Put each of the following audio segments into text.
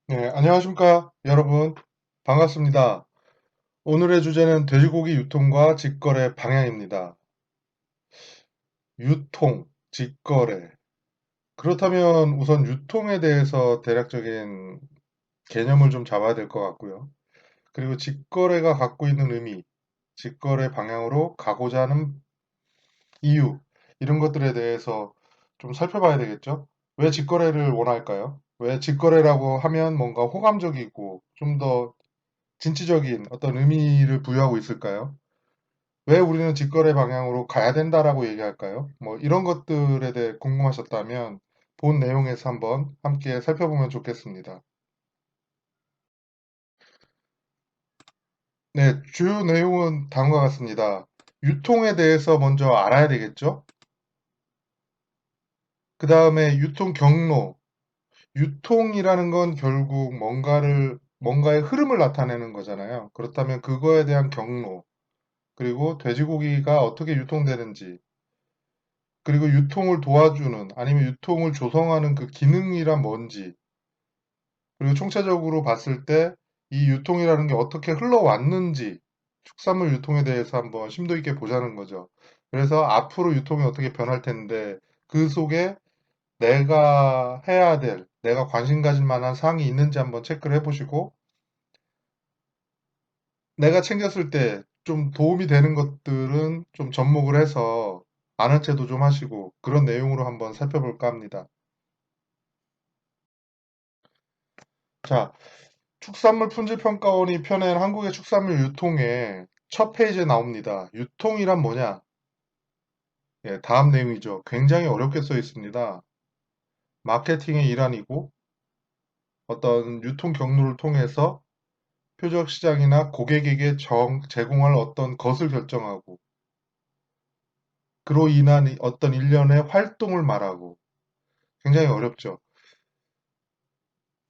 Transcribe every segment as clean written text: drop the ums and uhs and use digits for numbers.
네, 안녕하십니까, 여러분. 반갑습니다. 오늘의 주제는 돼지고기 유통과 직거래 방향입니다. 유통, 직거래. 그렇다면 우선 유통에 대해서 대략적인 개념을 좀 잡아야 될 것 같고요. 그리고 직거래가 갖고 있는 의미, 직거래 방향으로 가고자 하는 이유, 이런 것들에 대해서 좀 살펴봐야 되겠죠? 왜 직거래를 원할까요? 왜 직거래라고 하면 뭔가 호감적이고 좀 더 진취적인 어떤 의미를 부여하고 있을까요? 왜 우리는 직거래 방향으로 가야 된다라고 얘기할까요? 뭐 이런 것들에 대해 궁금하셨다면 본 내용에서 한번 함께 살펴보면 좋겠습니다. 네, 주요 내용은 다음과 같습니다. 유통에 대해서 먼저 알아야 되겠죠? 그 다음에 유통 경로. 유통이라는 건 결국 뭔가의 흐름을 나타내는 거잖아요. 그렇다면 그거에 대한 경로, 그리고 돼지고기가 어떻게 유통되는지, 그리고 유통을 도와주는 아니면 유통을 조성하는 그 기능이란 뭔지, 그리고 총체적으로 봤을 때 이 유통이라는 게 어떻게 흘러왔는지, 축산물 유통에 대해서 한번 심도 있게 보자는 거죠. 그래서 앞으로 유통이 어떻게 변할 텐데 그 속에 내가 관심 가질 만한 사항이 있는지 한번 체크를 해보시고, 내가 챙겼을 때 좀 도움이 되는 것들은 좀 접목을 해서 아는 체도 좀 하시고 그런 내용으로 한번 살펴볼까 합니다. 자, 축산물 품질평가원이 펴낸 한국의 축산물 유통의 첫 페이지에 나옵니다. 유통이란 뭐냐? 예, 다음 내용이죠. 굉장히 어렵게 써 있습니다. 마케팅의 일환이고 어떤 유통 경로를 통해서 표적 시장이나 고객에게 제공할 어떤 것을 결정하고 그로 인한 어떤 일련의 활동을 말하고 굉장히 어렵죠.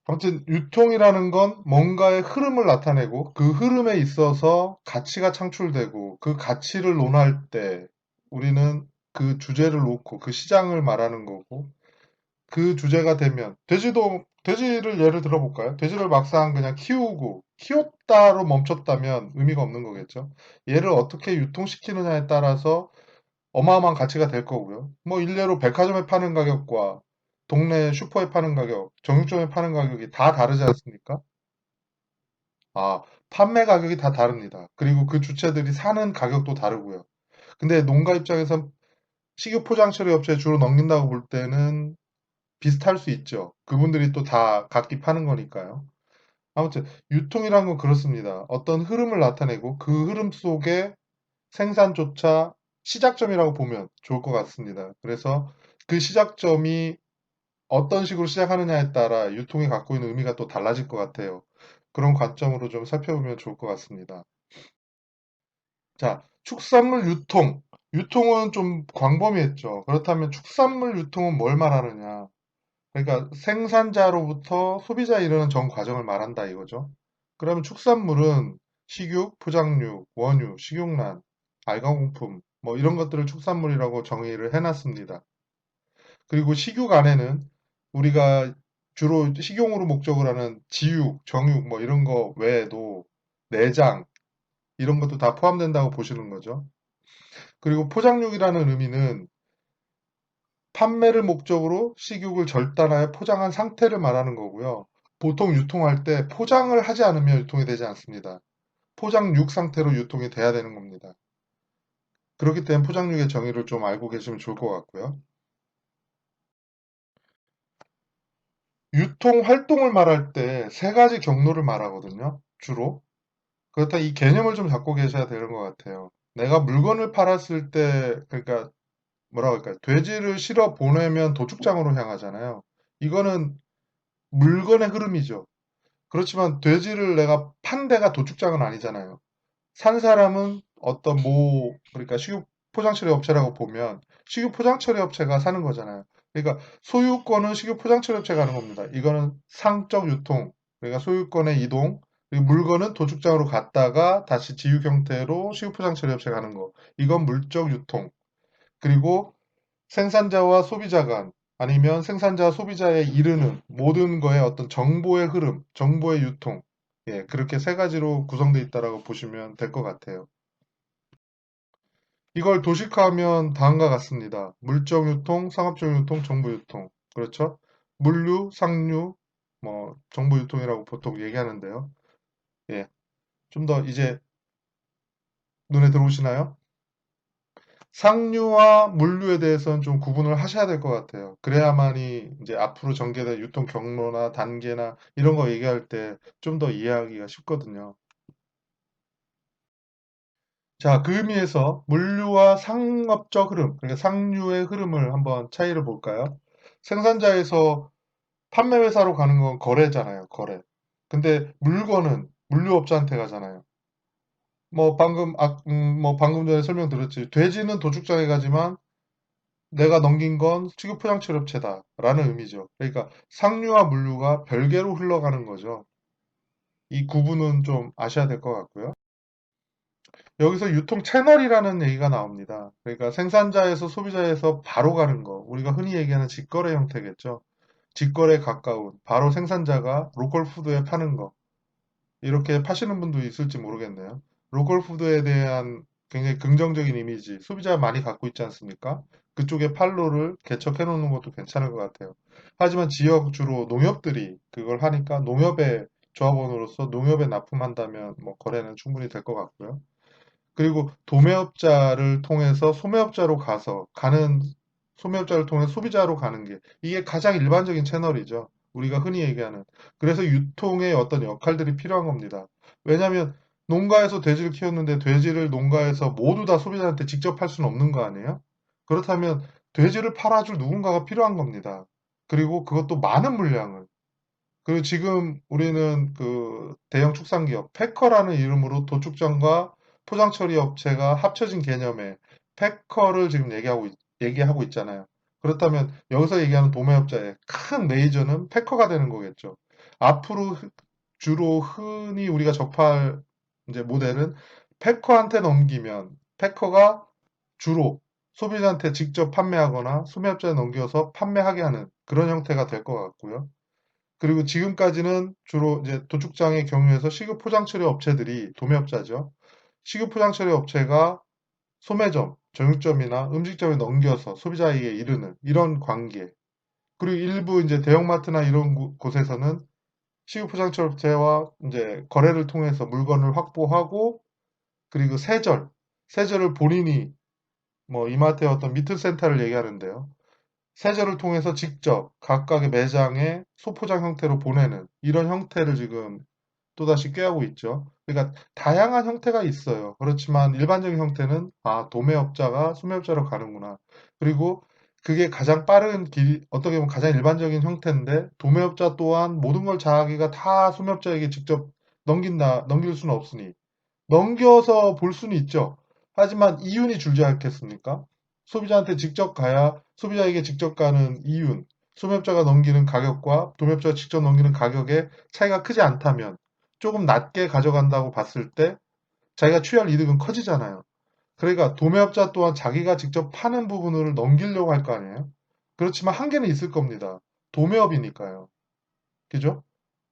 아무튼 유통이라는 건 뭔가의 흐름을 나타내고 그 흐름에 있어서 가치가 창출되고 그 가치를 논할 때 우리는 그 주제를 놓고 그 시장을 말하는 거고, 그 주제가 되면 돼지를 예를 들어볼까요? 돼지를 막상 그냥 키우고 키웠다로 멈췄다면 의미가 없는 거겠죠. 얘를 어떻게 유통시키느냐에 따라서 어마어마한 가치가 될 거고요. 뭐 일례로 백화점에 파는 가격과 동네 슈퍼에 파는 가격, 정육점에 파는 가격이 다 다르지 않습니까? 아, 판매 가격이 다 다릅니다. 그리고 그 주체들이 사는 가격도 다르고요. 근데 농가 입장에선 식육 포장 처리 업체에 주로 넘긴다고 볼 때는 비슷할 수 있죠. 그분들이 또 다 각기 파는 거니까요. 아무튼 유통이란 건 그렇습니다. 어떤 흐름을 나타내고 그 흐름 속에 생산조차 시작점이라고 보면 좋을 것 같습니다. 그래서 그 시작점이 어떤 식으로 시작하느냐에 따라 유통이 갖고 있는 의미가 또 달라질 것 같아요. 그런 관점으로 좀 살펴보면 좋을 것 같습니다. 자, 축산물 유통. 유통은 좀 광범위했죠. 그렇다면 축산물 유통은 뭘 말하느냐? 그러니까 생산자로부터 소비자에 이르는 전 과정을 말한다 이거죠. 그러면 축산물은 식육, 포장육, 원유, 식용란, 알가공품 뭐 이런 것들을 축산물이라고 정의를 해놨습니다. 그리고 식육 안에는 우리가 주로 식용으로 목적을 하는 지육, 정육 뭐 이런 거 외에도 내장 이런 것도 다 포함된다고 보시는 거죠. 그리고 포장육이라는 의미는 판매를 목적으로 식육을 절단하여 포장한 상태를 말하는 거고요. 보통 유통할 때 포장을 하지 않으면 유통이 되지 않습니다. 포장육 상태로 유통이 돼야 되는 겁니다. 그렇기 때문에 포장육의 정의를 좀 알고 계시면 좋을 것 같고요. 유통 활동을 말할 때 세 가지 경로를 말하거든요. 주로. 그렇다 이 개념을 좀 잡고 계셔야 되는 것 같아요. 내가 물건을 팔았을 때, 그러니까 뭐라고 할까요? 돼지를 실어 보내면 도축장으로 향하잖아요. 이거는 물건의 흐름이죠. 그렇지만 돼지를 내가 판 데가 도축장은 아니잖아요. 산 사람은 그러니까 식육 포장처리 업체라고 보면 식육 포장처리 업체가 사는 거잖아요. 그러니까 소유권은 식육 포장처리 업체가 하는 겁니다. 이거는 상적 유통, 그러니까 소유권의 이동, 그리고 물건은 도축장으로 갔다가 다시 지육 형태로 식육 포장처리 업체가 하는 거. 이건 물적 유통. 그리고 생산자와 소비자 간. 아니면 생산자, 소비자에 이르는 모든 거의 어떤 정보의 흐름, 정보의 유통. 예, 그렇게 세 가지로 구성되어 있다라고 보시면 될 것 같아요. 이걸 도식화하면 다음과 같습니다. 물적 유통, 상업적 유통, 정보 유통. 그렇죠? 물류, 상류, 뭐 정보 유통이라고 보통 얘기하는데요. 예, 좀 더 이제 눈에 들어오시나요? 상류와 물류에 대해서는 좀 구분을 하셔야 될 것 같아요. 그래야만이 이제 앞으로 전개될 유통 경로나 단계나 이런 거 얘기할 때 좀 더 이해하기가 쉽거든요. 자, 그 의미에서 물류와 상업적 흐름, 그러니까 상류의 흐름을 한번 차이를 볼까요? 생산자에서 판매 회사로 가는 건 거래잖아요, 거래. 근데 물건은 물류업자한테 가잖아요. 뭐 방금 전에 설명드렸지. 돼지는 도축장에 가지만 내가 넘긴 건 식유포장처리업체다라는 의미죠. 그러니까 상류와 물류가 별개로 흘러가는 거죠. 이 구분은 좀 아셔야 될 것 같고요. 여기서 유통 채널이라는 얘기가 나옵니다. 그러니까 생산자에서 소비자에서 바로 가는 거, 우리가 흔히 얘기하는 직거래 형태겠죠. 직거래에 가까운 바로 생산자가 로컬 푸드에 파는 거. 이렇게 파시는 분도 있을지 모르겠네요. 로컬 푸드에 대한 굉장히 긍정적인 이미지, 소비자가 많이 갖고 있지 않습니까? 그쪽에 판로를 개척해 놓는 것도 괜찮을 것 같아요. 하지만 지역 주로 농협들이 그걸 하니까 농협의 조합원으로서 농협에 납품한다면 뭐 거래는 충분히 될 것 같고요. 그리고 도매업자를 통해서 소매업자로 가는 소매업자를 통해 소비자로 가는 게 이게 가장 일반적인 채널이죠. 우리가 흔히 얘기하는. 그래서 유통의 어떤 역할들이 필요한 겁니다. 왜냐하면 농가에서 돼지를 키웠는데 돼지를 농가에서 모두 다 소비자한테 직접 팔 수는 없는 거 아니에요? 그렇다면 돼지를 팔아줄 누군가가 필요한 겁니다. 그리고 그것도 많은 물량을. 그리고 지금 우리는 그 대형 축산기업 패커라는 이름으로 도축장과 포장처리 업체가 합쳐진 개념의 패커를 지금 얘기하고 있잖아요. 그렇다면 여기서 얘기하는 도매업자의 큰 메이저는 패커가 되는 거겠죠. 앞으로 주로 흔히 우리가 접할 이제 모델은 패커한테 넘기면 패커가 주로 소비자한테 직접 판매하거나 소매업자에 넘겨서 판매하게 하는 그런 형태가 될 것 같고요. 그리고 지금까지는 주로 이제 도축장의 경우에서 식유 포장 처리 업체들이 도매업자죠. 식유 포장 처리 업체가 소매점, 정육점이나 음식점에 넘겨서 소비자에게 이르는 이런 관계. 그리고 일부 이제 대형마트나 이런 곳에서는 식유 포장 처리 업체와 이제 거래를 통해서 물건을 확보하고 그리고 세절을 본인이 뭐 이마트의 어떤 미트센터를 얘기하는데요. 세제를 통해서 직접 각각의 매장에 소포장 형태로 보내는 이런 형태를 지금 또다시 꾀하고 있죠. 그러니까 다양한 형태가 있어요. 그렇지만 일반적인 형태는 도매업자가 소매업자로 가는구나. 그리고 그게 가장 빠른 길, 어떻게 보면 가장 일반적인 형태인데 도매업자 또한 모든 걸 자기가 다 소매업자에게 직접 넘길 수는 없으니 넘겨서 볼 수는 있죠. 하지만 이윤이 줄지 않겠습니까? 소비자한테 직접 가야 소비자에게 직접 가는 이윤, 소매업자가 넘기는 가격과 도매업자가 직접 넘기는 가격의 차이가 크지 않다면 조금 낮게 가져간다고 봤을 때 자기가 취할 이득은 커지잖아요. 그러니까 도매업자 또한 자기가 직접 파는 부분을 넘기려고 할 거 아니에요? 그렇지만 한계는 있을 겁니다. 도매업이니까요. 그죠?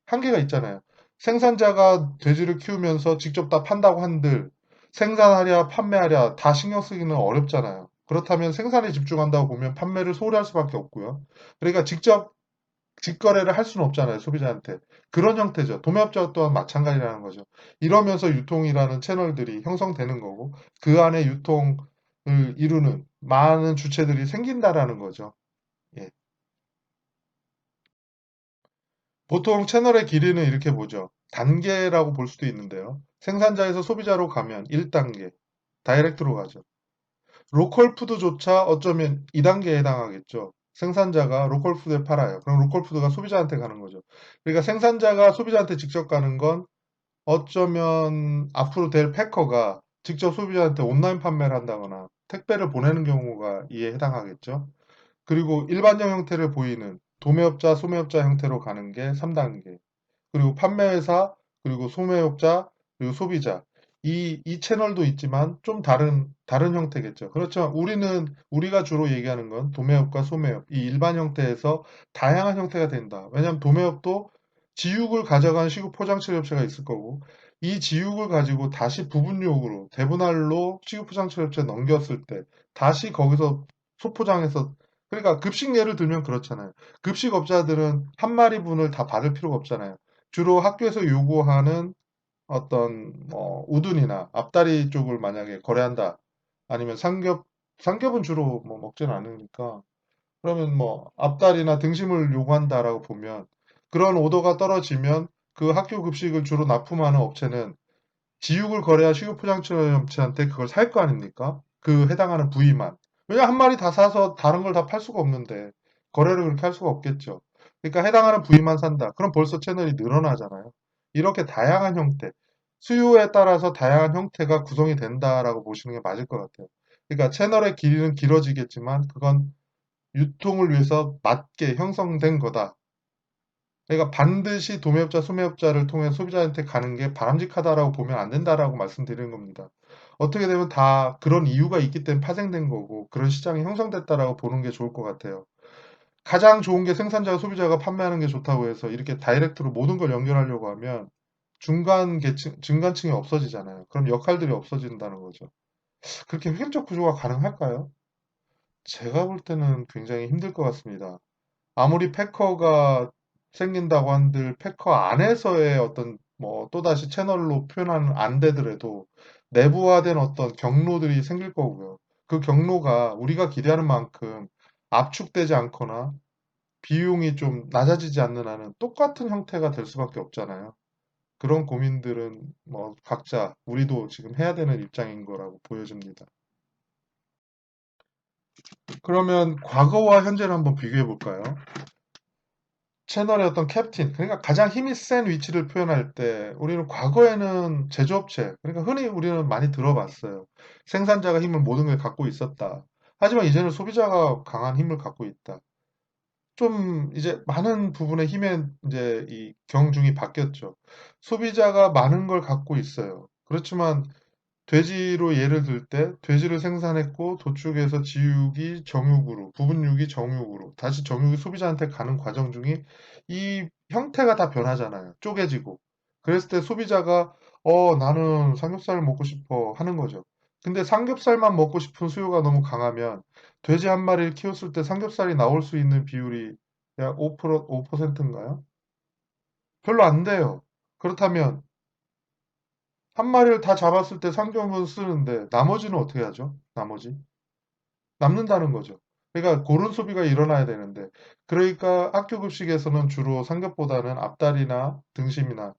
한계가 있잖아요. 생산자가 돼지를 키우면서 직접 다 판다고 한들 생산하랴 판매하랴 다 신경 쓰기는 어렵잖아요. 그렇다면 생산에 집중한다고 보면 판매를 소홀히 할 수밖에 없고요. 그러니까 직접 직거래를 할 수는 없잖아요, 소비자한테. 그런 형태죠. 도매업자 또한 마찬가지라는 거죠. 이러면서 유통이라는 채널들이 형성되는 거고 그 안에 유통을 이루는 많은 주체들이 생긴다라는 거죠. 예. 보통 채널의 길이는 이렇게 보죠. 단계라고 볼 수도 있는데요. 생산자에서 소비자로 가면 1단계, 다이렉트로 가죠. 로컬 푸드조차 어쩌면 2단계에 해당하겠죠. 생산자가 로컬 푸드에 팔아요. 그럼 로컬 푸드가 소비자한테 가는 거죠. 그러니까 생산자가 소비자한테 직접 가는 건 어쩌면 앞으로 될 패커가 직접 소비자한테 온라인 판매를 한다거나 택배를 보내는 경우가 이에 해당하겠죠. 그리고 일반형 형태를 보이는 도매업자, 소매업자 형태로 가는 게 3단계. 그리고 판매회사, 그리고 소매업자, 그리고 소비자. 이 채널도 있지만 좀 다른 형태겠죠. 그렇죠. 우리가 주로 얘기하는 건 도매업과 소매업, 이 일반 형태에서 다양한 형태가 된다. 왜냐하면 도매업도 지육을 가져간 시급 포장처리업체가 있을 거고, 이 지육을 가지고 다시 부분육으로 대분할로 시급 포장처리업체에 넘겼을 때, 다시 거기서 소포장해서, 그러니까 급식 예를 들면 그렇잖아요. 급식업자들은 한 마리 분을 다 받을 필요가 없잖아요. 주로 학교에서 요구하는 어떤 우둔이나 앞다리 쪽을 만약에 거래한다. 아니면 삼겹은 주로 뭐 먹지는 않으니까. 그러면 뭐 앞다리나 등심을 요구한다라고 보면 그런 오더가 떨어지면 그 학교 급식을 주로 납품하는 업체는 지육을 거래한 식육포장처업체한테 그걸 살 거 아닙니까? 그 해당하는 부위만. 왜냐 한 마리 다 사서 다른 걸 다 팔 수가 없는데 거래를 그렇게 할 수가 없겠죠. 그러니까 해당하는 부위만 산다. 그럼 벌써 채널이 늘어나잖아요. 이렇게 다양한 형태, 수요에 따라서 다양한 형태가 구성이 된다라고 보시는 게 맞을 것 같아요. 그러니까 채널의 길이는 길어지겠지만 그건 유통을 위해서 맞게 형성된 거다. 그러니까 반드시 도매업자, 소매업자를 통해 소비자한테 가는 게 바람직하다라고 보면 안 된다라고 말씀드리는 겁니다. 어떻게 되면 다 그런 이유가 있기 때문에 파생된 거고 그런 시장이 형성됐다라고 보는 게 좋을 것 같아요. 가장 좋은 게 생산자가 소비자가 판매하는 게 좋다고 해서 이렇게 다이렉트로 모든 걸 연결하려고 하면 중간층이 없어지잖아요. 그럼 역할들이 없어진다는 거죠. 그렇게 획일적 구조가 가능할까요? 제가 볼 때는 굉장히 힘들 것 같습니다. 아무리 패커가 생긴다고 한들 패커 안에서의 어떤 뭐 또다시 채널로 표현하는 안 되더라도 내부화된 어떤 경로들이 생길 거고요. 그 경로가 우리가 기대하는 만큼 압축되지 않거나 비용이 좀 낮아지지 않는 한은 똑같은 형태가 될 수밖에 없잖아요. 그런 고민들은 뭐 각자 우리도 지금 해야 되는 입장인 거라고 보여집니다. 그러면 과거와 현재를 한번 비교해 볼까요? 채널의 어떤 캡틴, 그러니까 가장 힘이 센 위치를 표현할 때 우리는 과거에는 제조업체, 그러니까 흔히 우리는 많이 들어봤어요. 생산자가 힘을 모든 걸 갖고 있었다. 하지만 이제는 소비자가 강한 힘을 갖고 있다. 좀 이제 많은 부분의 힘의 이제 이 경중이 바뀌었죠. 소비자가 많은 걸 갖고 있어요. 그렇지만 돼지로 예를 들 때 돼지를 생산했고 도축해서 지육이 정육으로, 부분육이 정육으로, 다시 정육이 소비자한테 가는 과정 중에 이 형태가 다 변하잖아요. 쪼개지고. 그랬을 때 소비자가 나는 삼겹살을 먹고 싶어 하는 거죠. 근데 삼겹살만 먹고 싶은 수요가 너무 강하면 돼지 한 마리를 키웠을 때 삼겹살이 나올 수 있는 비율이 약 5%인가요? 별로 안 돼요. 그렇다면 한 마리를 다 잡았을 때 삼겹은 쓰는데 나머지는 어떻게 하죠? 나머지? 남는다는 거죠. 그러니까 고른 소비가 일어나야 되는데 그러니까 학교 급식에서는 주로 삼겹보다는 앞다리나 등심이나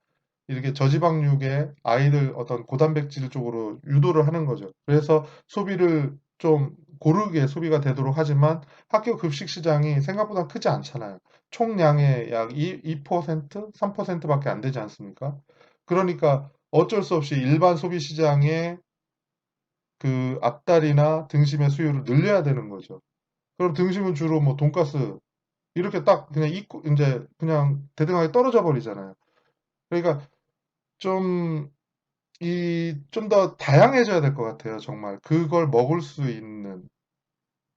이렇게 저지방육의 아이들 어떤 고단백질 쪽으로 유도를 하는 거죠. 그래서 소비를 좀 고르게 소비가 되도록 하지만 학교 급식 시장이 생각보다 크지 않잖아요. 총량의 약 2%, 3%밖에 안 되지 않습니까? 그러니까 어쩔 수 없이 일반 소비 시장의 그 앞다리나 등심의 수요를 늘려야 되는 거죠. 그럼 등심은 주로 뭐 돈가스 이렇게 딱 그냥 있고 이제 그냥 대등하게 떨어져 버리잖아요. 그러니까 좀 좀 더 다양해져야 될 것 같아요, 정말. 그걸 먹을 수 있는.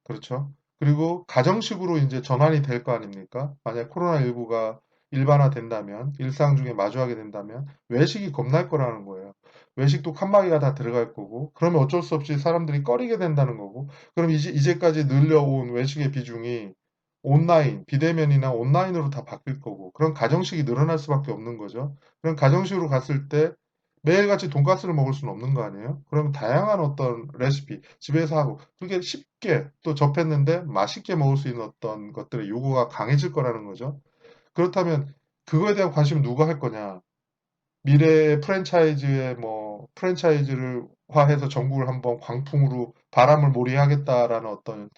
그렇죠. 그리고 가정식으로 이제 전환이 될 거 아닙니까? 만약 코로나19가 일반화된다면, 일상 중에 마주하게 된다면, 외식이 겁날 거라는 거예요. 외식도 칸막이가 다 들어갈 거고, 그러면 어쩔 수 없이 사람들이 꺼리게 된다는 거고, 그럼 이제까지 늘려온 외식의 비중이 비대면이나 온라인으로 다 바뀔 거고, 그런 가정식이 늘어날 수밖에 없는 거죠. 그럼 가정식으로 갔을 때 매일같이 돈가스를 먹을 수는 없는 거 아니에요? 그러면 다양한 어떤 레시피, 집에서 하고, 그게 쉽게 또 접했는데 맛있게 먹을 수 있는 어떤 것들의 요구가 강해질 거라는 거죠. 그렇다면 그거에 대한 관심을 누가 할 거냐? 미래의 프랜차이즈의 뭐 프랜차이즈를 화해서 전국을 한번 광풍으로 바람을 몰이하겠다라는 어떤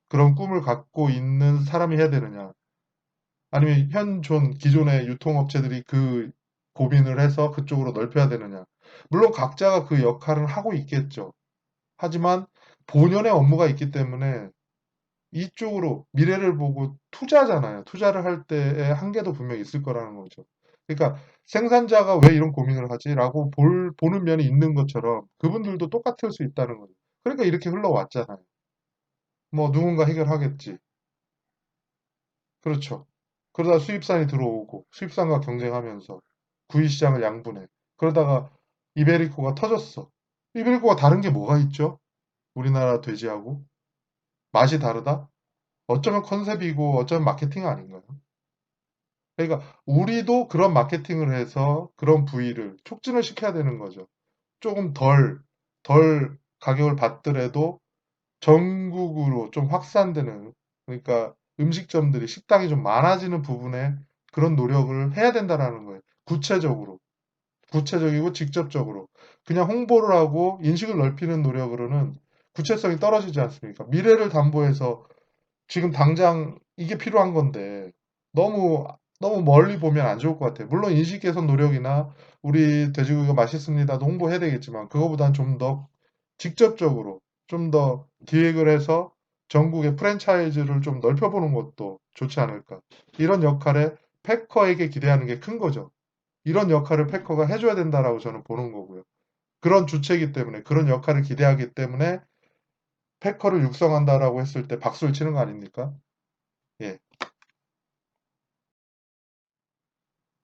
그런 꿈을 갖고 있는 사람이 해야 되느냐? 아니면 기존의 유통업체들이 그 고민을 해서 그쪽으로 넓혀야 되느냐? 물론 각자가 그 역할을 하고 있겠죠. 하지만 본연의 업무가 있기 때문에 이쪽으로 미래를 보고 투자잖아요. 투자를 할 때의 한계도 분명히 있을 거라는 거죠. 그러니까 생산자가 왜 이런 고민을 하지라고 보는 면이 있는 것처럼 그분들도 똑같을 수 있다는 거죠. 그러니까 이렇게 흘러왔잖아요. 뭐 누군가 해결하겠지. 그렇죠. 그러다 수입산이 들어오고 수입산과 경쟁하면서 구이시장을 양분해. 그러다가 이베리코가 터졌어. 이베리코가 다른 게 뭐가 있죠? 우리나라 돼지하고 맛이 다르다? 어쩌면 컨셉이고 어쩌면 마케팅 아닌가요? 그러니까 우리도 그런 마케팅을 해서 그런 부위를 촉진을 시켜야 되는 거죠. 조금 덜 가격을 받더라도 전국으로 좀 확산되는, 그러니까 음식점들이, 식당이 좀 많아지는 부분에 그런 노력을 해야 된다라는 거예요. 구체적으로. 구체적이고 직접적으로. 그냥 홍보를 하고 인식을 넓히는 노력으로는 구체성이 떨어지지 않습니까? 미래를 담보해서 지금 당장 이게 필요한 건데 너무 너무 멀리 보면 안 좋을 것 같아요. 물론 인식 개선 노력이나 우리 돼지고기가 맛있습니다도 홍보해야 되겠지만 그거보단 좀 더 직접적으로 좀 더 기획을 해서 전국의 프랜차이즈를 좀 넓혀보는 것도 좋지 않을까. 이런 역할에 패커에게 기대하는 게 큰 거죠. 이런 역할을 패커가 해줘야 된다라고 저는 보는 거고요. 그런 주체이기 때문에 그런 역할을 기대하기 때문에 패커를 육성한다라고 했을 때 박수를 치는 거 아닙니까? 예.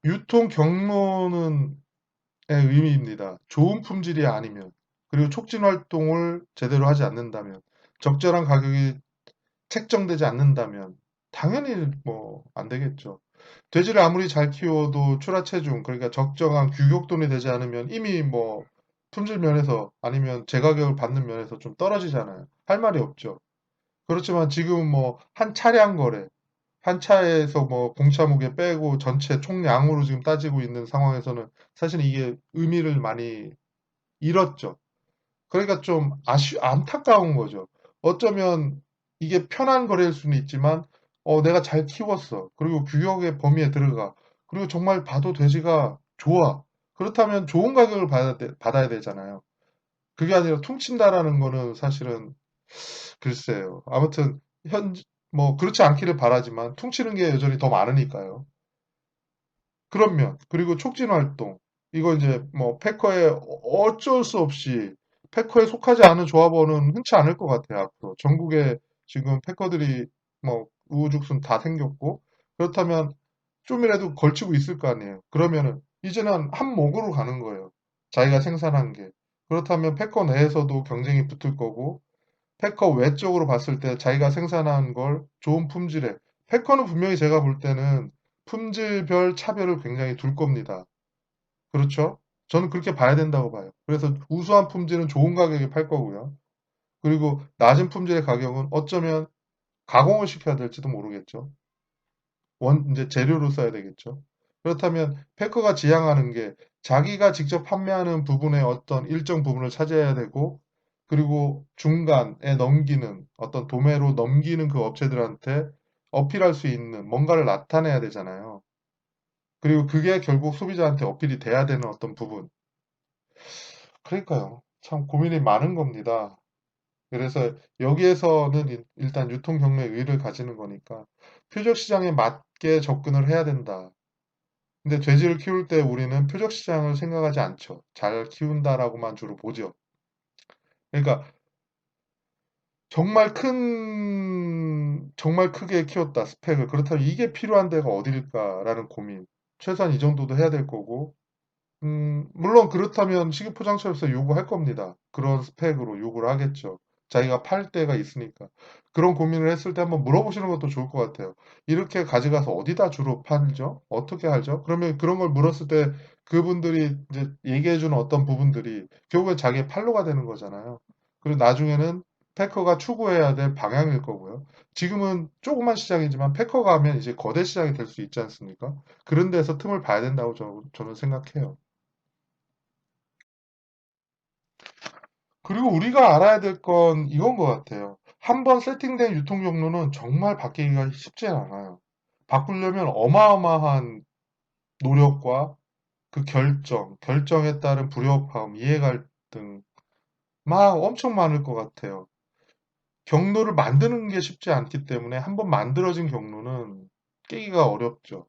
유통 경로는 의 의미입니다. 좋은 품질이 아니면, 그리고 촉진 활동을 제대로 하지 않는다면, 적절한 가격이 책정되지 않는다면, 당연히 뭐 안 되겠죠. 돼지를 아무리 잘 키워도 출하 체중, 그러니까 적정한 규격돈이 되지 않으면 이미 뭐 품질 면에서 아니면 제 가격을 받는 면에서 좀 떨어지잖아요. 할 말이 없죠. 그렇지만 지금은 뭐 한 차량 거래, 한 차에서 뭐 공차 무게 빼고 전체 총량으로 지금 따지고 있는 상황에서는 사실 이게 의미를 많이 잃었죠. 그러니까 좀 안타까운 거죠. 어쩌면 이게 편한 거래일 수는 있지만, 내가 잘 키웠어. 그리고 규격의 범위에 들어가. 그리고 정말 봐도 돼지가 좋아. 그렇다면 좋은 가격을 받아야 되잖아요. 그게 아니라 퉁친다라는 거는 사실은 글쎄요. 아무튼 뭐 그렇지 않기를 바라지만 퉁치는 게 여전히 더 많으니까요. 그런 면, 그리고 촉진 활동. 이거 이제 뭐 패커에 어쩔 수 없이 패커에 속하지 않은 조합원은 흔치 않을 것 같아요, 앞으로. 전국에 지금 패커들이 뭐 우후죽순 다 생겼고, 그렇다면 좀이라도 걸치고 있을 거 아니에요. 그러면은 이제는 한 목으로 가는 거예요. 자기가 생산한 게. 그렇다면 패커 내에서도 경쟁이 붙을 거고, 패커 외적으로 봤을 때 자기가 생산한 걸 좋은 품질에, 패커는 분명히 제가 볼 때는 품질별 차별을 굉장히 둘 겁니다. 그렇죠? 저는 그렇게 봐야 된다고 봐요. 그래서 우수한 품질은 좋은 가격에 팔 거고요. 그리고 낮은 품질의 가격은 어쩌면 가공을 시켜야 될지도 모르겠죠. 이제 재료로 써야 되겠죠. 그렇다면 패커가 지향하는 게 자기가 직접 판매하는 부분의 어떤 일정 부분을 차지해야 되고, 그리고 중간에 넘기는 어떤 도매로 넘기는 그 업체들한테 어필할 수 있는 뭔가를 나타내야 되잖아요. 그리고 그게 결국 소비자한테 어필이 돼야 되는 어떤 부분. 그러니까요. 참 고민이 많은 겁니다. 그래서 여기에서는 일단 유통 경로의 의의를 가지는 거니까 표적 시장에 맞게 접근을 해야 된다. 근데 돼지를 키울 때 우리는 표적 시장을 생각하지 않죠. 잘 키운다라고만 주로 보죠. 그러니까 정말 크게 키웠다, 스펙을. 그렇다면 이게 필요한 데가 어딜까라는 고민. 최소한 이 정도도 해야 될 거고, 물론 그렇다면 식이포장처에서 요구할 겁니다. 그런 스펙으로 요구를 하겠죠. 자기가 팔 때가 있으니까. 그런 고민을 했을 때 한번 물어보시는 것도 좋을 것 같아요. 이렇게 가져가서 어디다 주로 팔죠? 어떻게 하죠? 그러면 그런 걸 물었을 때 그분들이 이제 얘기해주는 어떤 부분들이 결국엔 자기의 판로가 되는 거잖아요. 그리고 나중에는 패커가 추구해야 될 방향일 거고요. 지금은 조그만 시장이지만 패커가 하면 이제 거대 시장이 될 수 있지 않습니까? 그런 데서 틈을 봐야 된다고 저는 생각해요. 그리고 우리가 알아야 될 건 이건 것 같아요. 한번 세팅된 유통 경로는 정말 바뀌기가 쉽지 않아요. 바꾸려면 어마어마한 노력과 그 결정에 따른 불협화음, 이해갈등, 막 엄청 많을 것 같아요. 경로를 만드는 게 쉽지 않기 때문에 한번 만들어진 경로는 깨기가 어렵죠.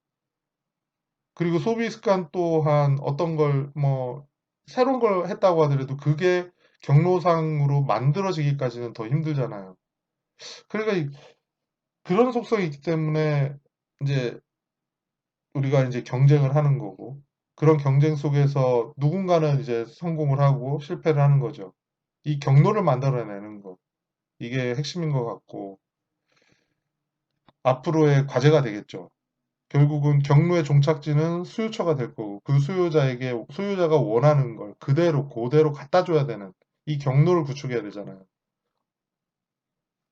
그리고 소비 습관 또한 어떤 걸 뭐 새로운 걸 했다고 하더라도 그게 경로상으로 만들어지기까지는 더 힘들잖아요. 그러니까 그런 속성이 있기 때문에 이제 우리가 이제 경쟁을 하는 거고 그런 경쟁 속에서 누군가는 이제 성공을 하고 실패를 하는 거죠. 이 경로를 만들어내는 거. 이게 핵심인 것 같고 앞으로의 과제가 되겠죠. 결국은 경로의 종착지는 수요처가 될 거고 그 수요자에게 소유자가 원하는 걸 그대로 갖다 줘야 되는 이 경로를 구축해야 되잖아요.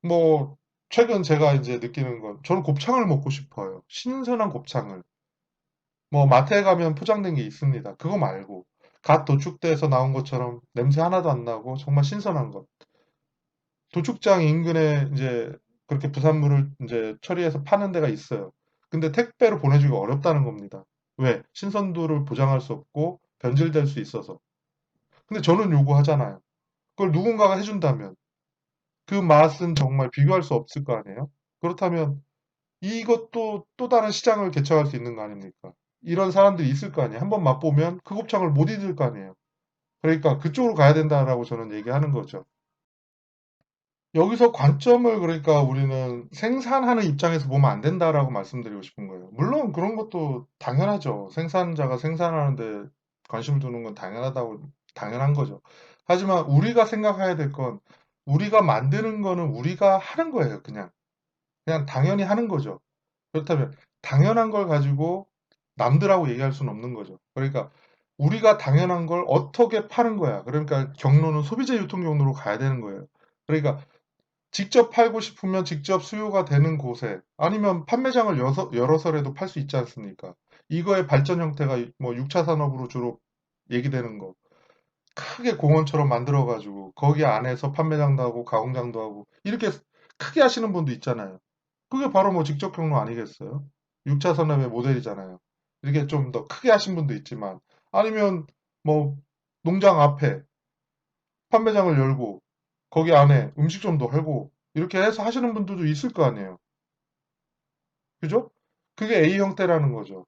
뭐 최근 제가 이제 느끼는 건 저는 곱창을 먹고 싶어요. 신선한 곱창을. 뭐 마트에 가면 포장된 게 있습니다. 그거 말고 갓 도축돼서 나온 것처럼 냄새 하나도 안 나고 정말 신선한 것. 도축장 인근에 이제 그렇게 부산물을 이제 처리해서 파는 데가 있어요. 근데 택배로 보내주기가 어렵다는 겁니다. 왜? 신선도를 보장할 수 없고 변질될 수 있어서. 근데 저는 요구하잖아요. 그걸 누군가가 해준다면 그 맛은 정말 비교할 수 없을 거 아니에요? 그렇다면 이것도 또 다른 시장을 개척할 수 있는 거 아닙니까? 이런 사람들이 있을 거 아니에요. 한번 맛보면 그 곱창을 못 잊을 거 아니에요. 그러니까 그쪽으로 가야 된다라고 저는 얘기하는 거죠. 여기서 관점을 그러니까 우리는 생산하는 입장에서 보면 안 된다라고 말씀드리고 싶은 거예요. 물론 그런 것도 당연하죠. 생산자가 생산하는데 관심을 두는 건 당연한 거죠. 하지만 우리가 생각해야 될 건 우리가 만드는 거는 우리가 하는 거예요. 그냥 당연히 하는 거죠. 그렇다면 당연한 걸 가지고 남들하고 얘기할 수는 없는 거죠. 그러니까 우리가 당연한 걸 어떻게 파는 거야. 그러니까 경로는 소비자 유통 경로로 가야 되는 거예요. 그러니까 직접 팔고 싶으면 직접 수요가 되는 곳에 아니면 판매장을 열어서라도 팔 수 있지 않습니까? 이거의 발전 형태가 뭐 6차 산업으로 주로 얘기되는 거. 크게 공원처럼 만들어가지고 거기 안에서 판매장도 하고 가공장도 하고 이렇게 크게 하시는 분도 있잖아요. 그게 바로 뭐 직접 경로 아니겠어요? 6차 산업의 모델이잖아요. 이렇게 좀 더 크게 하신 분도 있지만 아니면 뭐 농장 앞에 판매장을 열고 거기 안에 음식점도 하고 이렇게 해서 하시는 분들도 있을 거 아니에요. 그죠? 그게 A 형태라는 거죠.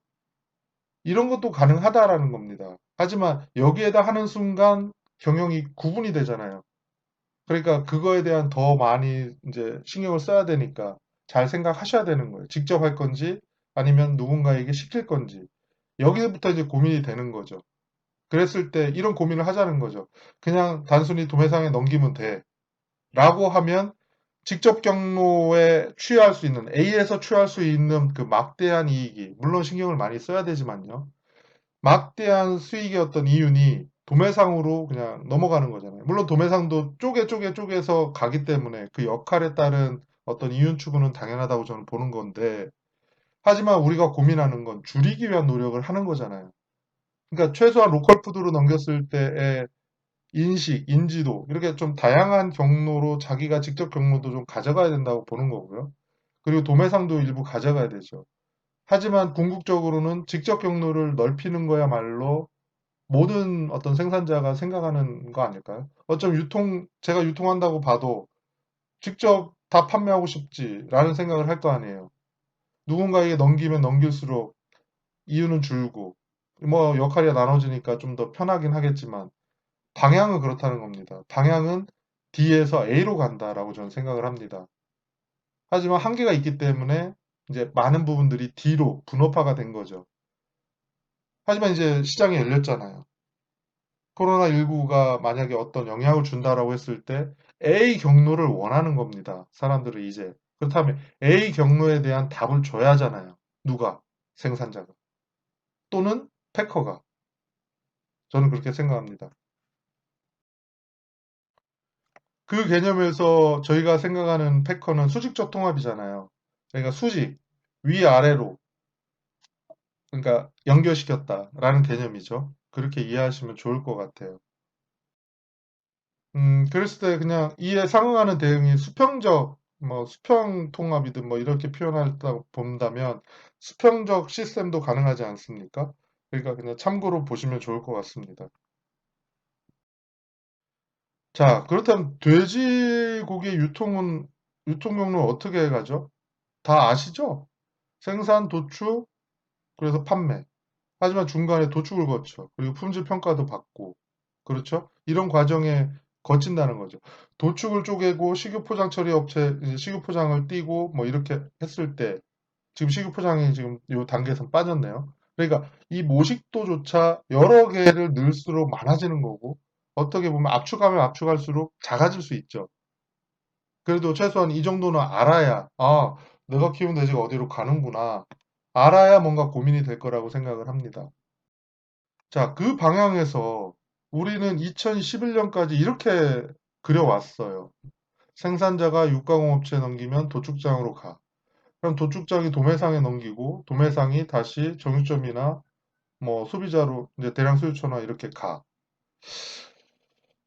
이런 것도 가능하다라는 겁니다. 하지만 여기에다 하는 순간 경영이 구분이 되잖아요. 그러니까 그거에 대한 더 많이 이제 신경을 써야 되니까 잘 생각하셔야 되는 거예요. 직접 할 건지 아니면 누군가에게 시킬 건지. 여기서부터 이제 고민이 되는 거죠. 그랬을 때 이런 고민을 하자는 거죠. 그냥 단순히 도매상에 넘기면 돼. 라고 하면 직접 경로에 취할 수 있는 A에서 취할 수 있는 그 막대한 이익이 물론 신경을 많이 써야 되지만요. 막대한 수익의 어떤 이윤이 도매상으로 그냥 넘어가는 거잖아요. 물론 도매상도 쪼개서 가기 때문에 그 역할에 따른 어떤 이윤 추구는 당연하다고 저는 보는 건데 하지만 우리가 고민하는 건 줄이기 위한 노력을 하는 거잖아요. 그러니까 최소한 로컬 푸드로 넘겼을 때의 인식, 인지도 이렇게 좀 다양한 경로로 자기가 직접 경로도 좀 가져가야 된다고 보는 거고요. 그리고 도매상도 일부 가져가야 되죠. 하지만 궁극적으로는 직접 경로를 넓히는 거야말로 모든 어떤 생산자가 생각하는 거 아닐까요? 어쩜 제가 유통한다고 봐도 직접 다 판매하고 싶지라는 생각을 할 거 아니에요. 누군가에게 넘기면 넘길수록 이유는 줄고, 뭐 역할이 나눠지니까 좀 더 편하긴 하겠지만, 방향은 그렇다는 겁니다. 방향은 D에서 A로 간다라고 저는 생각을 합니다. 하지만 한계가 있기 때문에 이제 많은 부분들이 D로 분업화가 된 거죠. 하지만 이제 시장이 열렸잖아요. 코로나19가 만약에 어떤 영향을 준다라고 했을 때 A 경로를 원하는 겁니다. 사람들은 이제. 그렇다면 A 경로에 대한 답을 줘야 하잖아요. 누가? 생산자가. 또는 패커가. 저는 그렇게 생각합니다. 그 개념에서 저희가 생각하는 패커는 수직적 통합이잖아요. 그러니까 수직, 위아래로, 그러니까 연결시켰다라는 개념이죠. 그렇게 이해하시면 좋을 것 같아요. 그랬을 때 그냥 이에 상응하는 대응이 수평적, 뭐 수평 통합이든 뭐 이렇게 표현하다 본다면 수평적 시스템도 가능하지 않습니까? 그러니까 그냥 참고로 보시면 좋을 것 같습니다. 자, 그렇다면 돼지고기 유통 경로는 어떻게 가죠? 다 아시죠? 생산, 도축, 그래서 판매. 하지만 중간에 도축을 거쳐. 그리고 품질 평가도 받고. 그렇죠? 이런 과정에 거친다는 거죠. 도축을 쪼개고 식유 포장 처리 업체, 이제 식유 포장을 띄고 뭐 이렇게 했을 때 지금 식유 포장이 지금 요 단계에서 빠졌네요. 그러니까 이 모식도조차 여러 개를 넣을수록 많아지는 거고 어떻게 보면 압축하면 압축할수록 작아질 수 있죠. 그래도 최소한 이 정도는 알아야 아, 내가 키운 돼지가 어디로 가는구나. 알아야 뭔가 고민이 될 거라고 생각을 합니다. 자, 그 방향에서 우리는 2011년까지 이렇게 그려왔어요. 생산자가 육가공업체에 넘기면 도축장으로 가. 그럼 도축장이 도매상에 넘기고 도매상이 다시 정육점이나 뭐 소비자로 이제 대량 수유처나 이렇게 가.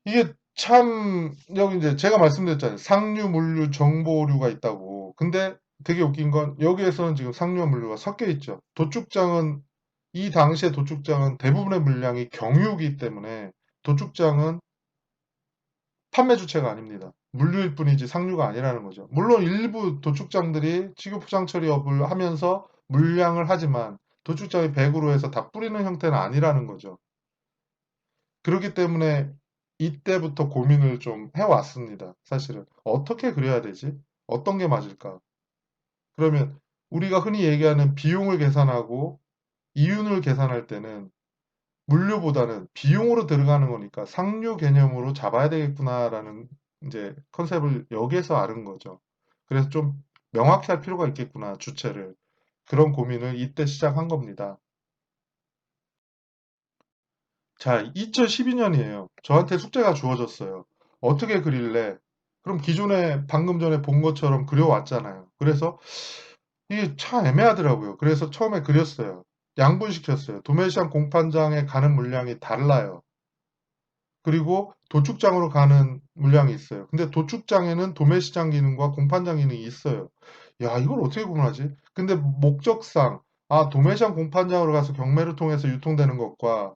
이게 참 여기 이제 제가 말씀드렸잖아요. 상류, 물류, 정보류가 있다고. 근데 되게 웃긴 건 여기에서는 지금 상류와 물류가 섞여 있죠. 도축장은 이 당시의 도축장은 대부분의 물량이 경유이기 때문에 도축장은 판매 주체가 아닙니다. 물류일 뿐이지 상류가 아니라는 거죠. 물론 일부 도축장들이 식유 포장 처리업을 하면서 물량을 하지만 도축장이 100으로 해서 다 뿌리는 형태는 아니라는 거죠. 그렇기 때문에 이때부터 고민을 좀 해왔습니다. 사실은. 어떻게 그려야 되지? 어떤 게 맞을까? 그러면 우리가 흔히 얘기하는 비용을 계산하고 이윤을 계산할 때는 물류보다는 비용으로 들어가는 거니까 상류 개념으로 잡아야 되겠구나라는 이제 컨셉을 여기에서 아는 거죠. 그래서 좀 명확히 할 필요가 있겠구나, 주체를. 그런 고민을 이때 시작한 겁니다. 자, 2012년이에요. 저한테 숙제가 주어졌어요. 어떻게 그릴래? 그럼 기존에 방금 전에 본 것처럼 그려왔잖아요. 그래서 이게 참 애매하더라고요. 그래서 처음에 그렸어요. 양분시켰어요. 도매시장 공판장에 가는 물량이 달라요. 그리고 도축장으로 가는 물량이 있어요. 근데 도축장에는 도매시장 기능과 공판장 기능이 있어요. 야, 이걸 어떻게 구분하지? 근데 목적상, 아, 도매시장 공판장으로 가서 경매를 통해서 유통되는 것과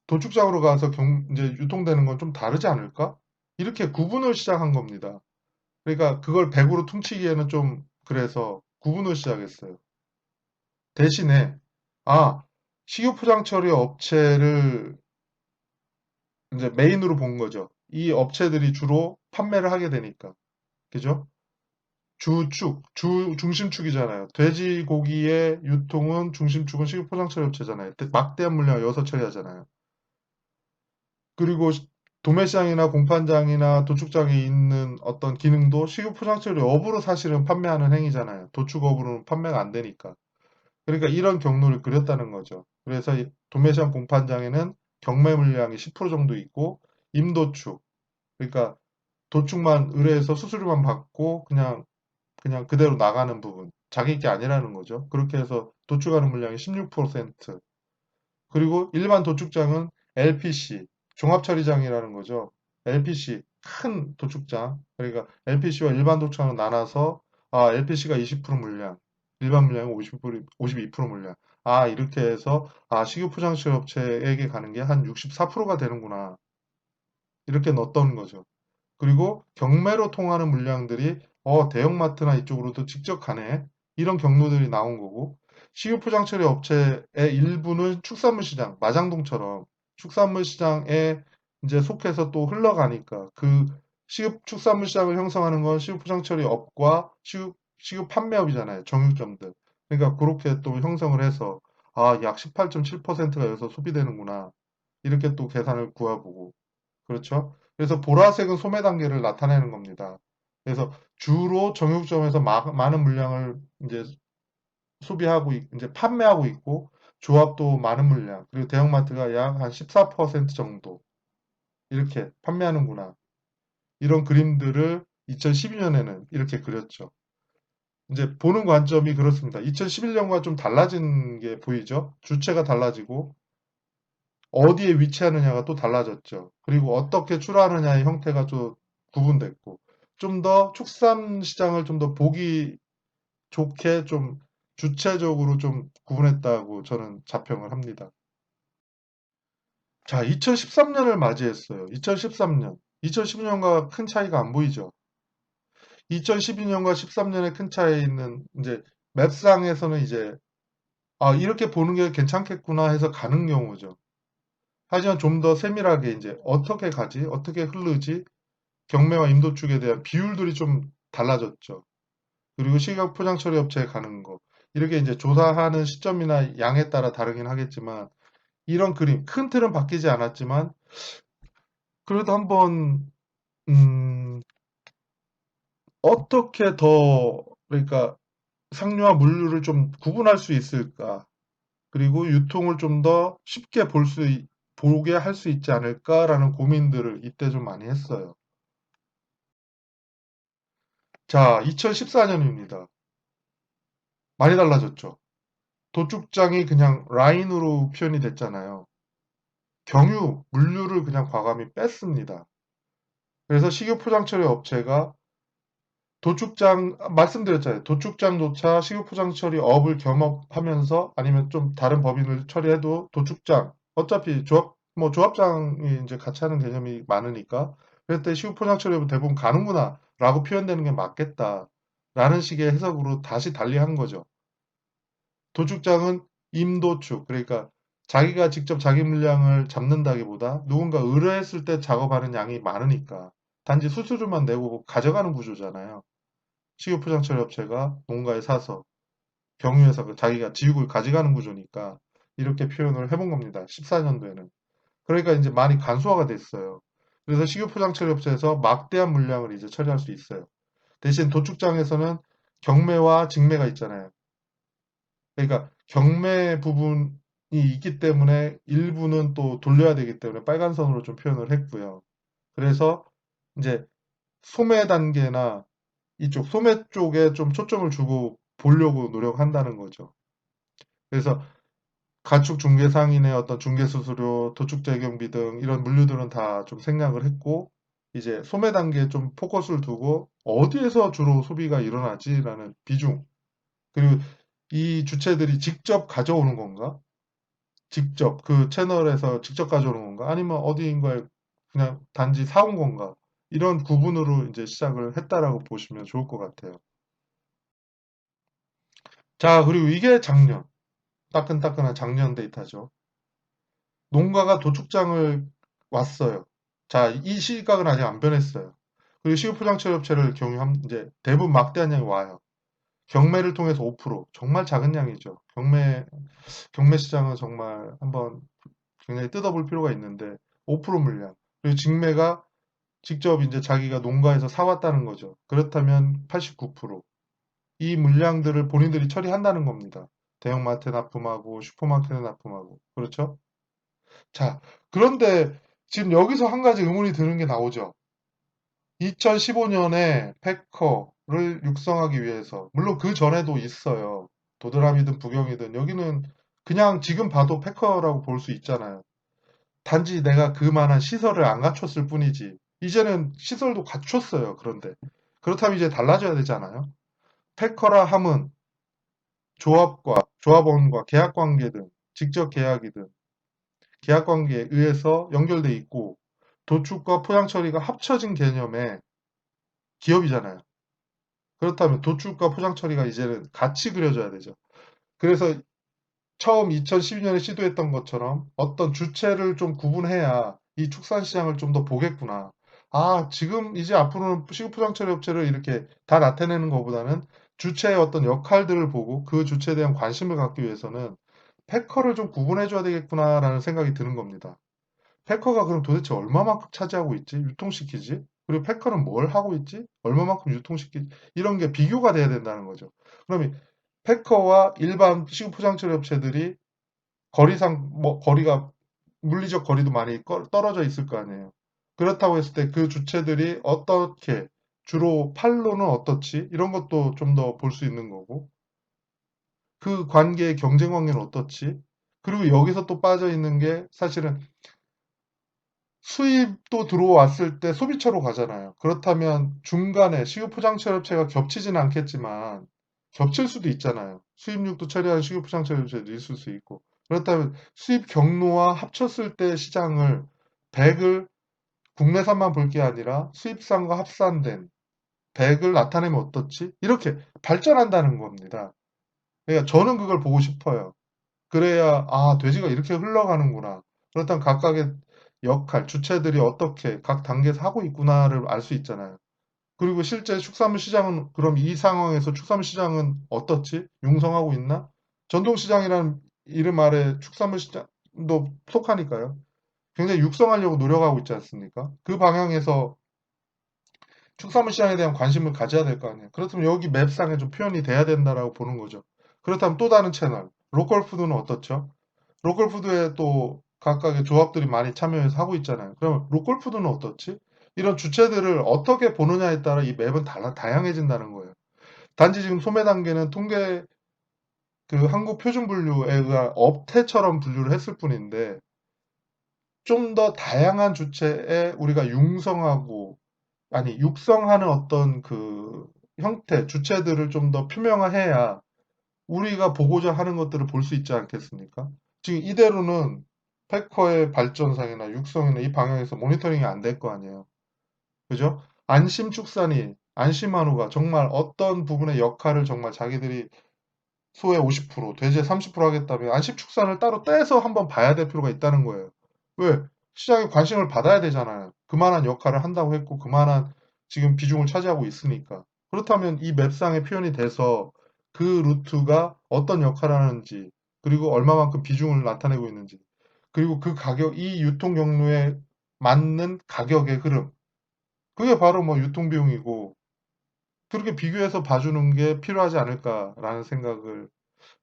도축장으로 가서 이제 유통되는 건 좀 다르지 않을까? 이렇게 구분을 시작한 겁니다. 그러니까 그걸 100으로 퉁치기에는 좀 그래서 구분을 시작했어요. 대신에, 아, 식유 포장 처리 업체를 이제 메인으로 본 거죠. 이 업체들이 주로 판매를 하게 되니까. 그죠? 중심축이잖아요. 돼지고기의 유통은 중심축은 식유 포장 처리 업체잖아요. 막대한 물량을 여기서 처리하잖아요. 그리고 도매시장이나 공판장이나 도축장에 있는 어떤 기능도 식유 포장 처리 업으로 사실은 판매하는 행위잖아요. 도축업으로는 판매가 안 되니까. 그러니까 이런 경로를 그렸다는 거죠. 그래서 도매시장 공판장에는 경매 물량이 10% 정도 있고 임도축, 그러니까 도축만 의뢰해서 수수료만 받고 그냥 그대로 나가는 부분. 자기 게 아니라는 거죠. 그렇게 해서 도축하는 물량이 16%. 그리고 일반 도축장은 LPC, 종합처리장이라는 거죠. LPC, 큰 도축장. 그러니까 LPC와 일반 도축장을 나눠서 LPC가 20% 물량, 일반 물량은 52% 물량. 이렇게 해서 식유 포장실 업체에게 가는 게 한 64%가 되는구나. 이렇게 넣었던 거죠. 그리고 경매로 통하는 물량들이 대형마트나 이쪽으로도 직접 가네. 이런 경로들이 나온 거고 식유 포장 처리 업체의 일부는 축산물 시장, 마장동처럼 축산물 시장에 이제 속해서 또 흘러가니까 그 축산물 시장을 형성하는 건 식유 포장 처리 업과 식유 판매업이잖아요. 정육점들. 그러니까 그렇게 또 형성을 해서 약 18.7%가 여기서 소비되는구나. 이렇게 또 계산을 구해보고 그렇죠? 그래서 보라색은 소매 단계를 나타내는 겁니다. 그래서 주로 정육점에서 많은 물량을 이제 이제 판매하고 있고, 조합도 많은 물량, 그리고 대형마트가 약 한 14% 정도 이렇게 판매하는구나. 이런 그림들을 2012년에는 이렇게 그렸죠. 이제 보는 관점이 그렇습니다. 2011년과 좀 달라진 게 보이죠? 주체가 달라지고, 어디에 위치하느냐가 또 달라졌죠. 그리고 어떻게 출하하느냐의 형태가 좀 구분됐고, 좀 더 축산 시장을 좀 더 보기 좋게 좀 주체적으로 좀 구분했다고 저는 자평을 합니다. 자, 2013년을 맞이했어요. 2013년. 2012년과 큰 차이가 안 보이죠. 2012년과 13년의 큰 차이는 이제 맵상에서는 이제 아, 이렇게 보는 게 괜찮겠구나 해서 가는 경우죠. 하지만 좀 더 세밀하게 이제 어떻게 가지? 어떻게 흐르지? 경매와 임도축에 대한 비율들이 좀 달라졌죠. 그리고 시각 포장 처리 업체에 가는 거. 이렇게 이제 조사하는 시점이나 양에 따라 다르긴 하겠지만 이런 그림, 큰 틀은 바뀌지 않았지만 그래도 한번 어떻게 더 그러니까 상류와 물류를 좀 구분할 수 있을까? 그리고 유통을 좀 더 쉽게 보게 할 수 있지 않을까라는 고민들을 이때 좀 많이 했어요. 자, 2014년입니다. 많이 달라졌죠. 도축장이 그냥 라인으로 표현이 됐잖아요. 경유, 물류를 그냥 과감히 뺐습니다. 그래서 식유 포장처리 업체가 도축장, 말씀드렸잖아요. 도축장조차 식유 포장처리 업을 겸업하면서 아니면 좀 다른 법인을 처리해도 도축장, 어차피 조합장이 이제 같이 하는 개념이 많으니까 그럴 때 식유 포장처리업은 대부분 가는구나 라고 표현되는 게 맞겠다 라는 식의 해석으로 다시 달리한 거죠. 도축장은 임도축, 그러니까 자기가 직접 자기 물량을 잡는다기보다 누군가 의뢰했을 때 작업하는 양이 많으니까 단지 수수료만 내고 가져가는 구조잖아요. 식유포장처리 업체가 농가에 사서 경유해서 자기가 지육을 가져가는 구조니까 이렇게 표현을 해본 겁니다. 14년도에는. 그러니까 이제 많이 간소화가 됐어요. 그래서 식유포장처리 업체에서 막대한 물량을 이제 처리할 수 있어요. 대신 도축장에서는 경매와 직매가 있잖아요. 그러니까 경매 부분이 있기 때문에 일부는 또 돌려야 되기 때문에 빨간 선으로 좀 표현을 했고요. 그래서 이제 소매 단계나 이쪽 소매 쪽에 좀 초점을 주고 보려고 노력한다는 거죠. 그래서 가축 중개 상인의 어떤 중개 수수료, 도축 재경비 등 이런 물류들은 다 좀 생략을 했고 이제 소매 단계에 좀 포커스를 두고 어디에서 주로 소비가 일어나지라는 비중 그리고 이 주체들이 직접 가져오는 건가? 직접 그 채널에서 직접 가져오는 건가? 아니면 어디인가에 그냥 단지 사온 건가? 이런 구분으로 이제 시작을 했다라고 보시면 좋을 것 같아요. 자, 그리고 이게 작년, 따끈따끈한 작년 데이터죠. 농가가 도축장을 왔어요. 자, 이 시각은 아직 안 변했어요. 그리고 식유포장처리업체를 경유하면 이제 대부분 막대한 양이 와요. 경매를 통해서 5%, 정말 작은 양이죠. 경매 시장은 정말 한번 굉장히 뜯어볼 필요가 있는데 5% 물량. 그리고 직매가 직접 이제 자기가 농가에서 사왔다는 거죠. 그렇다면 89%. 이 물량들을 본인들이 처리한다는 겁니다. 대형마트에 납품하고 슈퍼마켓에 납품하고. 그렇죠? 자, 그런데 지금 여기서 한 가지 의문이 드는 게 나오죠. 2015년에 패커를 육성하기 위해서, 물론 그 전에도 있어요. 도드람이든 부경이든 여기는 그냥 지금 봐도 패커라고 볼 수 있잖아요. 단지 내가 그만한 시설을 안 갖췄을 뿐이지. 이제는 시설도 갖췄어요. 그런데. 그렇다면 이제 달라져야 되잖아요. 패커라 함은 조합원과 계약 관계든, 직접 계약이든, 계약 관계에 의해서 연결돼 있고, 도축과 포장 처리가 합쳐진 개념의 기업이잖아요. 그렇다면 도축과 포장 처리가 이제는 같이 그려져야 되죠. 그래서 처음 2012년에 시도했던 것처럼 어떤 주체를 좀 구분해야 이 축산 시장을 좀 더 보겠구나. 아, 지금 이제 앞으로는 시급포장처리 업체를 이렇게 다 나타내는 것보다는 주체의 어떤 역할들을 보고 그 주체에 대한 관심을 갖기 위해서는 패커를 좀 구분해줘야 되겠구나라는 생각이 드는 겁니다. 패커가 그럼 도대체 얼마만큼 차지하고 있지? 유통시키지? 그리고 패커는 뭘 하고 있지? 얼마만큼 유통시키지? 이런 게 비교가 돼야 된다는 거죠. 그러면 패커와 일반 시급포장처리 업체들이 거리상 뭐 거리가 물리적 거리도 많이 떨어져 있을 거 아니에요. 그렇다고 했을 때 그 주체들이 어떻게 주로 판로는 어떻지? 이런 것도 좀 더 볼 수 있는 거고 그 관계의 경쟁 관계는 어떻지? 그리고 여기서 또 빠져 있는 게 사실은 수입도 들어왔을 때 소비처로 가잖아요. 그렇다면 중간에 식유포장처리업체가 겹치지는 않겠지만 겹칠 수도 있잖아요. 수입육도 처리하는 식유포장처리업체도 있을 수 있고 그렇다면 수입 경로와 합쳤을 때 시장을 100을 국내산만 볼 게 아니라 수입산과 합산된 100을 나타내면 어떻지? 이렇게 발전한다는 겁니다. 그러니까 저는 그걸 보고 싶어요. 그래야 아, 돼지가 이렇게 흘러가는구나. 그렇다면 각각의 역할, 주체들이 어떻게 각 단계에서 하고 있구나를 알 수 있잖아요. 그리고 실제 축산물 시장은 그럼 이 상황에서 축산물 시장은 어떻지? 융성하고 있나? 전통시장이라는 이름 아래 축산물 시장도 속하니까요. 굉장히 육성하려고 노력하고 있지 않습니까? 그 방향에서 축산물 시장에 대한 관심을 가져야 될 거 아니에요. 그렇다면 여기 맵상에 좀 표현이 돼야 된다라고 보는 거죠. 그렇다면 또 다른 채널, 로컬 푸드는 어떻죠? 로컬 푸드에 또 각각의 조합들이 많이 참여해서 하고 있잖아요. 그럼 로컬 푸드는 어떻지? 이런 주체들을 어떻게 보느냐에 따라 이 맵은 다양해진다는 거예요. 단지 지금 소매 단계는 통계 그 한국 표준 분류에 의한 업태처럼 분류를 했을 뿐인데 좀 더 다양한 주체에 우리가 융성하고 아니 육성하는 어떤 그 형태, 주체들을 좀 더 표명화해야 우리가 보고자 하는 것들을 볼 수 있지 않겠습니까? 지금 이대로는 패커의 발전상이나 육성이나 이 방향에서 모니터링이 안 될 거 아니에요. 그죠? 안심 축산이, 안심 한우가 정말 어떤 부분의 역할을 정말 자기들이 소의 50%, 돼지의 30% 하겠다면 안심 축산을 따로 떼서 한번 봐야 될 필요가 있다는 거예요. 왜? 시장에 관심을 받아야 되잖아요. 그만한 역할을 한다고 했고, 그만한 지금 비중을 차지하고 있으니까. 그렇다면 이 맵상에 표현이 돼서 그 루트가 어떤 역할을 하는지, 그리고 얼마만큼 비중을 나타내고 있는지, 그리고 그 가격, 이 유통 경로에 맞는 가격의 흐름. 그게 바로 뭐 유통비용이고, 그렇게 비교해서 봐주는 게 필요하지 않을까라는 생각을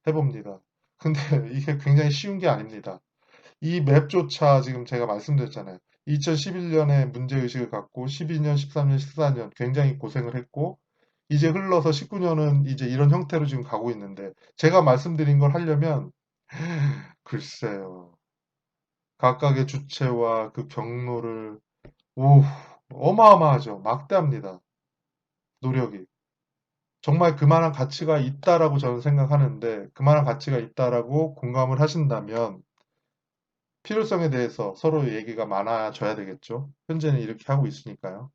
해봅니다. 근데 이게 굉장히 쉬운 게 아닙니다. 이 맵조차 지금 제가 말씀드렸잖아요. 2011년에 문제의식을 갖고 12년, 13년, 14년 굉장히 고생을 했고 이제 흘러서 19년은 이제 이런 형태로 지금 가고 있는데 제가 말씀드린 걸 하려면 글쎄요. 각각의 주체와 그 경로를 오, 어마어마하죠. 막대합니다. 노력이. 정말 그만한 가치가 있다라고 저는 생각하는데 그만한 가치가 있다라고 공감을 하신다면 필요성에 대해서 서로 얘기가 많아져야 되겠죠. 현재는 이렇게 하고 있으니까요.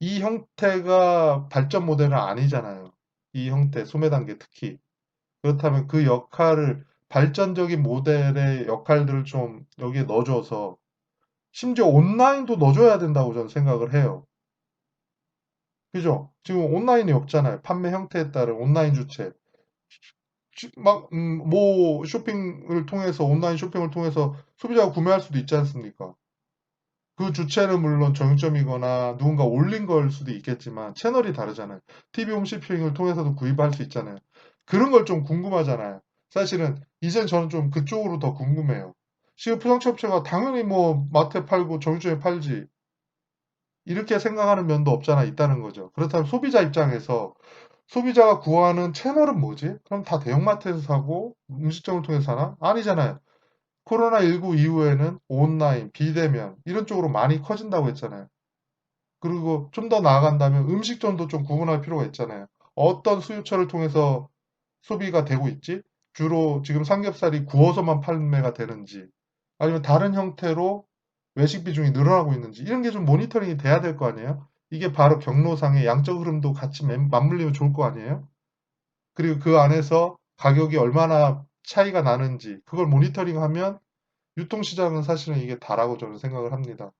이 형태가 발전 모델은 아니잖아요. 이 형태, 소매 단계 특히. 그렇다면 그 역할을 발전적인 모델의 역할들을 좀 여기에 넣어줘서 심지어 온라인도 넣어줘야 된다고 저는 생각을 해요. 그죠? 지금 온라인이 없잖아요. 판매 형태에 따른 온라인 주체. 막, 뭐, 쇼핑을 통해서, 온라인 쇼핑을 통해서 소비자가 구매할 수도 있지 않습니까? 그 주체는 물론 정육점이거나 누군가 올린 걸 수도 있겠지만 채널이 다르잖아요. TV 홈쇼핑을 통해서도 구입할 수 있잖아요. 그런 걸 좀 궁금하잖아요. 사실은 이젠 저는 좀 그쪽으로 더 궁금해요. 지금 포장치 업체가 당연히 뭐 마트에 팔고 정육점에 팔지 이렇게 생각하는 면도 없잖아 있다는 거죠. 그렇다면 소비자 입장에서 소비자가 구하는 채널은 뭐지? 그럼 다 대형마트에서 사고 음식점을 통해서 사나? 아니잖아요. 코로나19 이후에는 온라인, 비대면 이런 쪽으로 많이 커진다고 했잖아요. 그리고 좀 더 나아간다면 음식점도 좀 구분할 필요가 있잖아요. 어떤 수요처를 통해서 소비가 되고 있지? 주로 지금 삼겹살이 구워서만 판매가 되는지 아니면 다른 형태로 외식 비중이 늘어나고 있는지 이런 게 좀 모니터링이 돼야 될 거 아니에요? 이게 바로 경로상의 양적 흐름도 같이 맞물리면 좋을 거 아니에요? 그리고 그 안에서 가격이 얼마나 차이가 나는지 그걸 모니터링하면 유통시장은 사실은 이게 다라고 저는 생각을 합니다.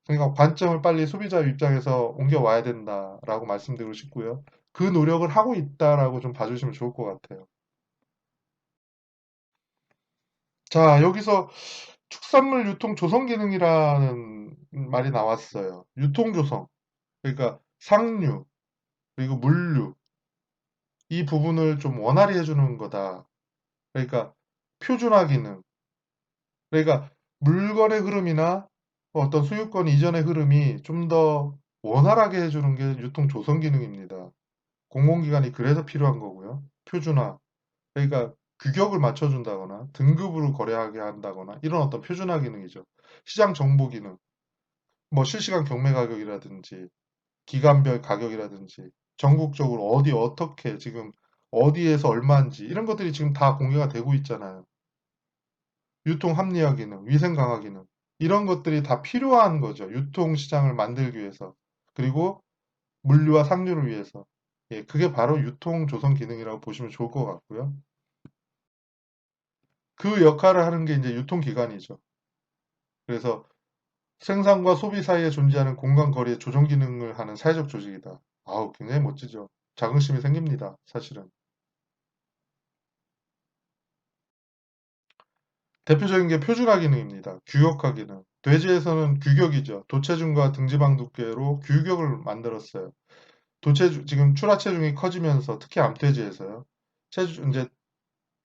그러니까 관점을 빨리 소비자 입장에서 옮겨와야 된다라고 말씀드리고 싶고요. 그 노력을 하고 있다라고 좀 봐주시면 좋을 것 같아요. 자, 여기서 축산물 유통 조성 기능이라는 말이 나왔어요. 유통 조성. 그러니까 상류, 그리고 물류. 이 부분을 좀 원활히 해주는 거다. 그러니까 표준화 기능. 그러니까 물건의 흐름이나 어떤 소유권 이전의 흐름이 좀 더 원활하게 해주는 게 유통 조성 기능입니다. 공공기관이 그래서 필요한 거고요. 표준화. 그러니까 규격을 맞춰준다거나 등급으로 거래하게 한다거나 이런 어떤 표준화 기능이죠. 시장 정보 기능, 뭐 실시간 경매 가격이라든지 기간별 가격이라든지 전국적으로 어디 어떻게 지금 어디에서 얼마인지 이런 것들이 지금 다 공개가 되고 있잖아요. 유통 합리화 기능, 위생 강화 기능 이런 것들이 다 필요한 거죠. 유통시장을 만들기 위해서. 그리고 물류와 상류를 위해서. 예, 그게 바로 유통 조성 기능이라고 보시면 좋을 것 같고요. 그 역할을 하는 게 이제 유통기관이죠. 그래서 생산과 소비 사이에 존재하는 공간 거리의 조정 기능을 하는 사회적 조직이다. 아우, 굉장히 멋지죠. 자긍심이 생깁니다. 사실은. 대표적인 게 표준화 기능입니다. 규격화 기능. 돼지에서는 규격이죠. 도체중과 등지방 두께로 규격을 만들었어요. 지금 출하 체중이 커지면서 특히 암돼지에서요. 이제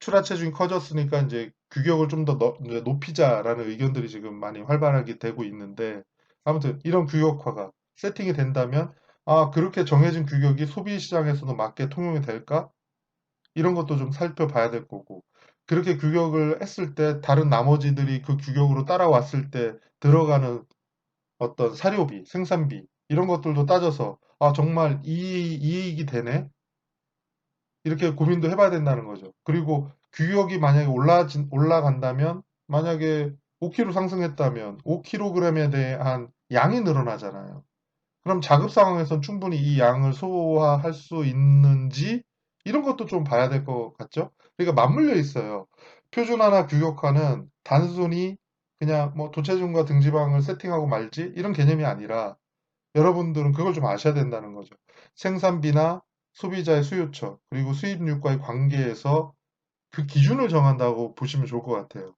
출하 체중이 커졌으니까 이제 규격을 좀 더 높이자라는 의견들이 지금 많이 활발하게 되고 있는데 아무튼 이런 규격화가 세팅이 된다면 아, 그렇게 정해진 규격이 소비 시장에서도 맞게 통용이 될까? 이런 것도 좀 살펴봐야 될 거고 그렇게 규격을 했을 때 다른 나머지들이 그 규격으로 따라왔을 때 들어가는 어떤 사료비, 생산비 이런 것들도 따져서 아, 정말 이익이 되네? 이렇게 고민도 해봐야 된다는 거죠. 그리고 규격이 만약에 올라간다면 만약에 5kg 상승했다면 5kg에 대한 양이 늘어나잖아요. 그럼 자급 상황에선 충분히 이 양을 소화할 수 있는지 이런 것도 좀 봐야 될 것 같죠? 그러니까 맞물려 있어요. 표준화나 규격화는 단순히 그냥 뭐 도체중과 등지방을 세팅하고 말지 이런 개념이 아니라 여러분들은 그걸 좀 아셔야 된다는 거죠. 생산비나 소비자의 수요처, 그리고 수입률과의 관계에서 그 기준을 정한다고 보시면 좋을 것 같아요.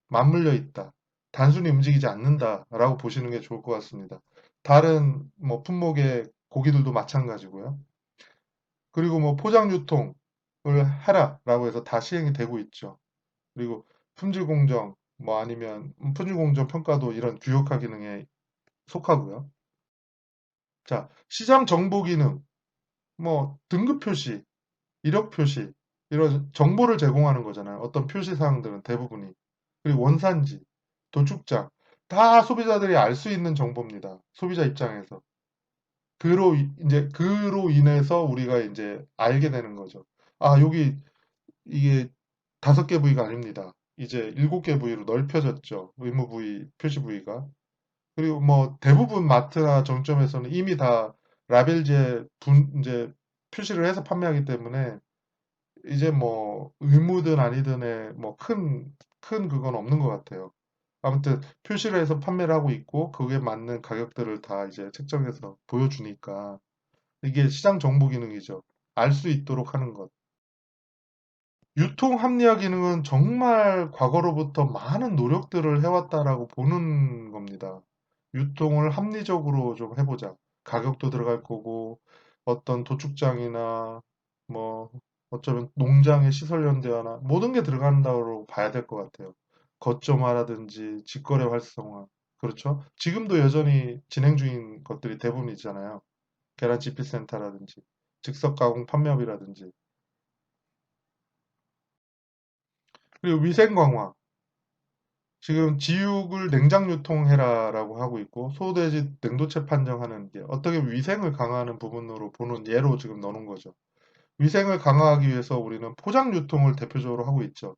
맞물려 있다. 단순히 움직이지 않는다라고 보시는 게 좋을 것 같습니다. 다른 뭐 품목의 고기들도 마찬가지고요. 그리고 뭐 포장 유통을 하라라고 해서 다 시행이 되고 있죠. 그리고 품질 공정, 뭐 아니면 품질 공정 평가도 이런 규격화 기능에 속하고요. 자, 시장 정보 기능, 뭐 등급 표시, 이력 표시 이런 정보를 제공하는 거잖아요. 어떤 표시 사항들은 대부분이. 그리고 원산지, 도축장 다 소비자들이 알 수 있는 정보입니다. 소비자 입장에서. 그로 인해서 우리가 이제 알게 되는 거죠. 아, 여기 이게 5개 부위가 아닙니다. 이제 7개 부위로 넓혀졌죠. 의무 부위, 표시 부위가. 그리고 뭐 대부분 마트나 정점에서는 이미 다 라벨제 이제 표시를 해서 판매하기 때문에 이제 뭐 의무든 아니든에 뭐 큰 그건 없는 것 같아요. 아무튼 표시를 해서 판매를 하고 있고 그게 맞는 가격들을 다 이제 책정해서 보여주니까 이게 시장 정보 기능이죠. 알 수 있도록 하는 것. 유통 합리화 기능은 정말 과거로부터 많은 노력들을 해왔다라고 보는 겁니다. 유통을 합리적으로 좀 해보자. 가격도 들어갈 거고, 어떤 도축장이나, 뭐, 어쩌면 농장의 시설 연대화나, 모든 게 들어간다고 봐야 될 것 같아요. 거점화라든지, 직거래 활성화. 그렇죠? 지금도 여전히 진행 중인 것들이 대부분이잖아요. 계란치피센터라든지, 즉석 가공 판매업이라든지. 그리고 위생 강화. 지금 지육을 냉장 유통해라라고 하고 있고 소돼지 냉도체 판정하는 게 어떻게 위생을 강화하는 부분으로 보는 예로 지금 넣는 거죠. 위생을 강화하기 위해서 우리는 포장 유통을 대표적으로 하고 있죠.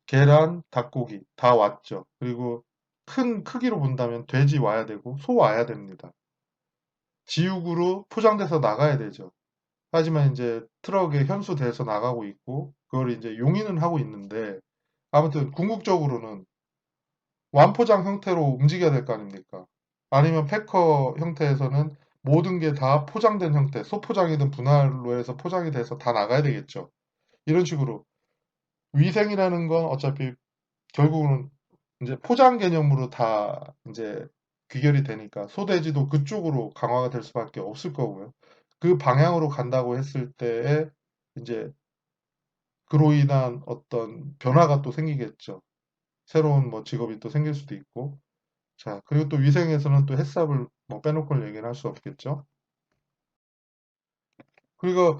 계란, 닭고기 다 왔죠. 그리고 큰 크기로 본다면 돼지 와야 되고 소 와야 됩니다. 지육으로 포장돼서 나가야 되죠. 하지만 이제 트럭에 현수돼서 나가고 있고 그걸 이제 용인은 하고 있는데 아무튼 궁극적으로는 완포장 형태로 움직여야 될 거 아닙니까? 아니면 패커 형태에서는 모든 게 다 포장된 형태, 소포장이든 분할로 해서 포장이 돼서 다 나가야 되겠죠. 이런 식으로 위생이라는 건 어차피 결국은 이제 포장 개념으로 다 이제 귀결이 되니까 소돼지도 그쪽으로 강화가 될 수밖에 없을 거고요. 그 방향으로 간다고 했을 때에 이제 그로 인한 어떤 변화가 또 생기겠죠. 새로운 뭐 직업이 또 생길 수도 있고 자, 그리고 또 위생에서는 또 햇삽을 뭐 빼놓고 얘기를 할 수 없겠죠. 그리고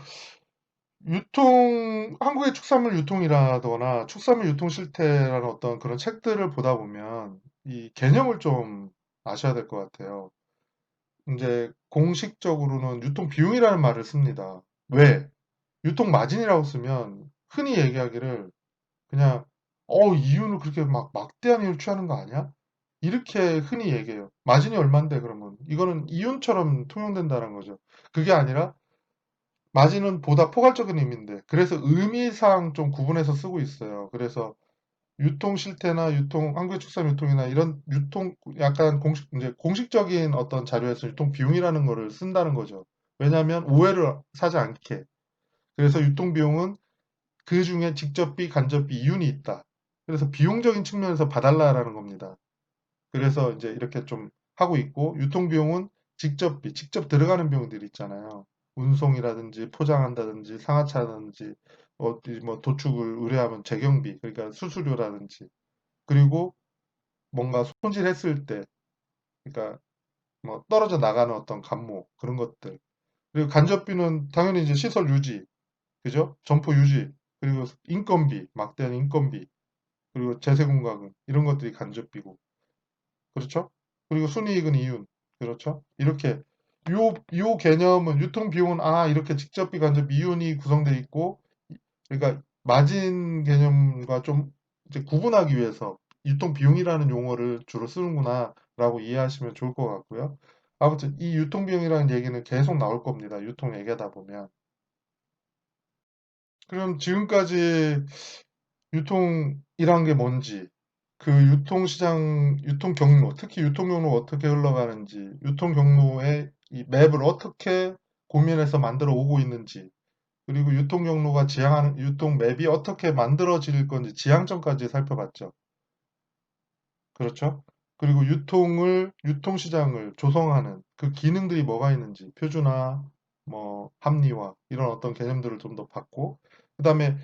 한국의 축산물 유통이라거나 축산물 유통 실태라는 어떤 그런 책들을 보다 보면 이 개념을 좀 아셔야 될 것 같아요. 이제 공식적으로는 유통 비용이라는 말을 씁니다. 왜? 유통 마진이라고 쓰면 흔히 얘기하기를 그냥 이윤을 그렇게 막 막대한 이윤을 취하는 거 아니야? 이렇게 흔히 얘기해요. 마진이 얼만데 그러면 이거는 이윤처럼 통용된다는 거죠. 그게 아니라 마진은 보다 포괄적인 의미인데 그래서 의미상 좀 구분해서 쓰고 있어요. 그래서 유통 실태나 유통 한국축산유통이나 이런 유통 약간 이제 공식적인 어떤 자료에서 유통 비용이라는 거를 쓴다는 거죠. 왜냐하면 오해를 사지 않게. 그래서 유통 비용은 그 중에 직접비, 간접비, 이윤이 있다. 그래서 비용적인 측면에서 봐달라라는 겁니다. 그래서 이제 이렇게 좀 하고 있고 유통비용은 직접비, 직접 들어가는 비용들이 있잖아요. 운송이라든지 포장한다든지 상하차라든지 어디 뭐 도축을 의뢰하면 재경비, 그러니까 수수료라든지 그리고 뭔가 손질했을 때, 그러니까 뭐 떨어져 나가는 어떤 감모 그런 것들. 그리고 간접비는 당연히 이제 시설 유지, 그죠? 점포 유지, 그리고 인건비, 막대한 인건비, 그리고 재세공과금 이런 것들이 간접비고. 그렇죠? 그리고 순이익은 이윤. 그렇죠? 이렇게 요 개념은 유통 비용은 이렇게 직접비 간접 이윤이 구성되어 있고 그러니까 마진 개념과 좀 이제 구분하기 위해서 유통 비용이라는 용어를 주로 쓰는구나라고 이해하시면 좋을 것 같고요. 아무튼 이 유통 비용이라는 얘기는 계속 나올 겁니다. 유통 얘기하다 보면. 그럼 지금까지 유통이란 게 뭔지, 그 유통시장, 유통 경로, 특히 유통 경로가 어떻게 흘러가는지, 유통 경로의 이 맵을 어떻게 고민해서 만들어 오고 있는지, 그리고 유통 경로가 지향하는 유통 맵이 어떻게 만들어질 건지 지향점까지 살펴봤죠. 그렇죠? 그리고 유통시장을 조성하는 그 기능들이 뭐가 있는지, 표준화, 뭐, 합리화, 이런 어떤 개념들을 좀 더 봤고, 그 다음에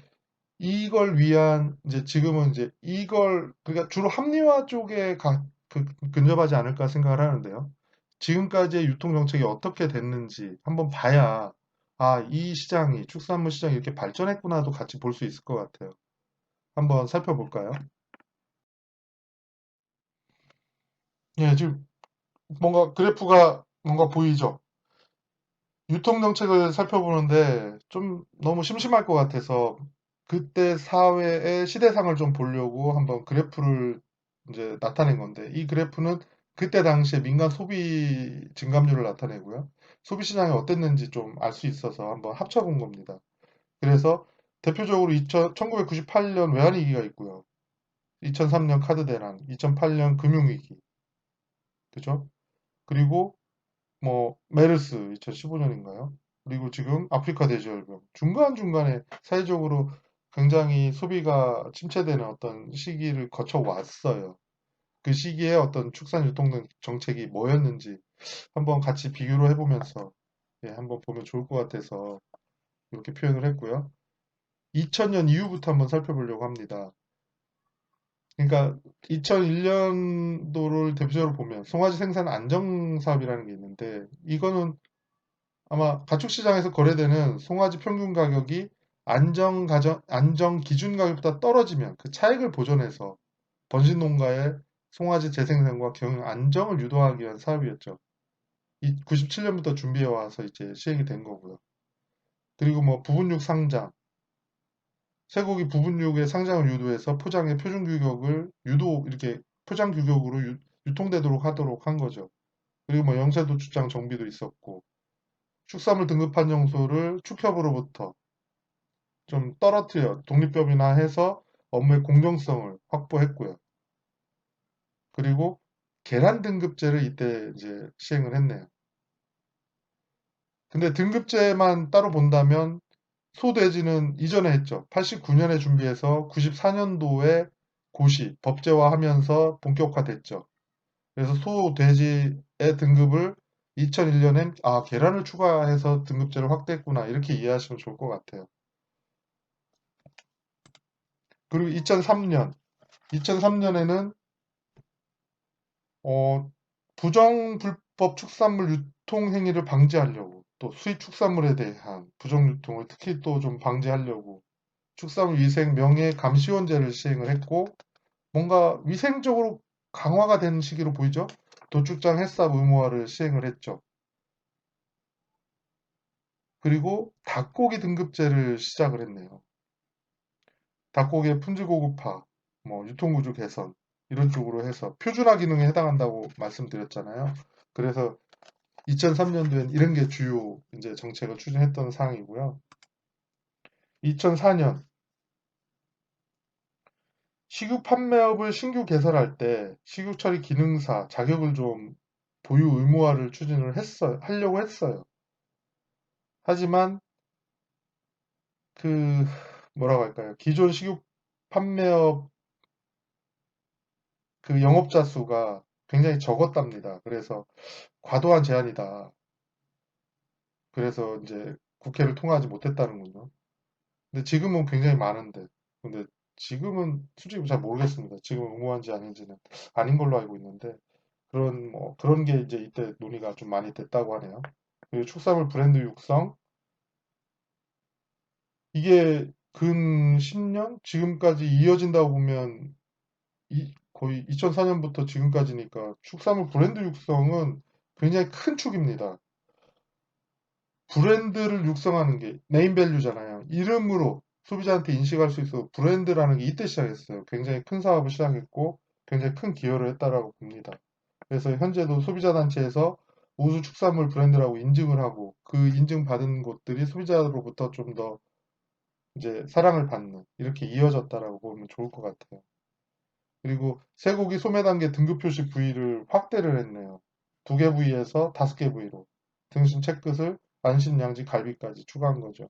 이걸 위한 이제 지금은 이제 이걸 그러니까 주로 합리화 쪽에 근접하지 않을까 생각을 하는데요. 지금까지의 유통 정책이 어떻게 됐는지 한번 봐야 이 시장이 축산물 시장이 이렇게 발전했구나도 같이 볼 수 있을 것 같아요. 한번 살펴볼까요? 예, 지금 뭔가 그래프가 뭔가 보이죠? 유통 정책을 살펴보는데 좀 너무 심심할 것 같아서 그때 사회의 시대상을 좀 보려고 한번 그래프를 이제 나타낸 건데 이 그래프는 그때 당시에 민간 소비 증감률을 나타내고요. 소비 시장이 어땠는지 좀 알 수 있어서 한번 합쳐본 겁니다. 그래서 대표적으로 1998년 외환위기가 있고요. 2003년 카드 대란, 2008년 금융위기, 그죠? 그리고 뭐 메르스 2015년인가요? 그리고 지금 아프리카 돼지열병 중간중간에 사회적으로 굉장히 소비가 침체되는 어떤 시기를 거쳐 왔어요. 그 시기에 어떤 축산 유통 등 정책이 뭐였는지 한번 같이 비교를 해보면서 한번 보면 좋을 것 같아서 이렇게 표현을 했고요. 2000년 이후부터 한번 살펴보려고 합니다. 그러니까 2001년도를 대표적으로 보면 송아지 생산 안정 사업이라는 게 있는데 이거는 아마 가축시장에서 거래되는 송아지 평균 가격이 안정 기준 가격보다 떨어지면 그 차익을 보존해서 번식 농가의 송아지 재생산과 경영 안정을 유도하기 위한 사업이었죠. 이 97년부터 준비해 와서 이제 시행이 된 거고요. 그리고 뭐 부분육 상장, 쇠고기 부분육의 상장을 유도해서 포장의 표준 규격을 이렇게 포장 규격으로 유통되도록 하도록 한 거죠. 그리고 뭐 영세도 출장 정비도 있었고 축산물 등급 판정소를 축협으로부터 좀 떨어뜨려 독립법이나 해서 업무의 공정성을 확보했고요. 그리고 계란 등급제를 이때 이제 시행을 했네요. 근데 등급제만 따로 본다면 소돼지는 이전에 했죠. 89년에 준비해서 94년도에 고시, 법제화하면서 본격화됐죠. 그래서 소돼지의 등급을 2001년엔 계란을 추가해서 등급제를 확대했구나 이렇게 이해하시면 좋을 것 같아요. 그리고 2003년에는 부정불법 축산물 유통 행위를 방지하려고 또 수입 축산물에 대한 부정 유통을 특히 또 좀 방지하려고 축산물 위생 명예 감시원제를 시행을 했고 뭔가 위생적으로 강화가 된 시기로 보이죠? 도축장 햇삽 의무화를 시행을 했죠. 그리고 닭고기 등급제를 시작을 했네요. 닭고기의 품질 고급화, 뭐 유통구조 개선 이런 쪽으로 해서 표준화 기능에 해당한다고 말씀드렸잖아요. 그래서 2003년도엔 이런 게 주요 이제 정책을 추진했던 사항이고요. 2004년 식육 판매업을 신규 개설할 때 식육 처리 기능사 자격을 좀 보유 의무화를 하려고 했어요. 하지만 그 뭐라고 할까요? 기존 식육 판매업 그 영업자 수가 굉장히 적었답니다. 그래서 과도한 제한이다. 그래서 이제 국회를 통과하지 못했다는군요. 근데 지금은 굉장히 많은데. 근데 지금은 솔직히 잘 모르겠습니다. 지금 의무화인지 아닌지는 아닌 걸로 알고 있는데 그런 게 이제 이때 논의가 좀 많이 됐다고 하네요. 그리고 축산물 브랜드 육성 이게 근 10년 지금까지 이어진다고 보면 거의 2004년부터 지금까지니까 축산물 브랜드 육성은 굉장히 큰 축입니다. 브랜드를 육성하는 게 네임밸류잖아요. 이름으로 소비자한테 인식할 수 있어 브랜드라는 게 이때 시작했어요. 굉장히 큰 사업을 시작했고 굉장히 큰 기여를 했다라고 봅니다. 그래서 현재도 소비자 단체에서 우수 축산물 브랜드라고 인증을 하고 그 인증받은 곳들이 소비자로부터 좀 더 이제 사랑을 받는 이렇게 이어졌다라고 보면 좋을 것 같아요. 그리고 쇠고기 소매 단계 등급 표시 부위를 확대를 했네요. 2개 부위에서 5개 부위로 등심 채끝을 안심 양지 갈비까지 추가한 거죠.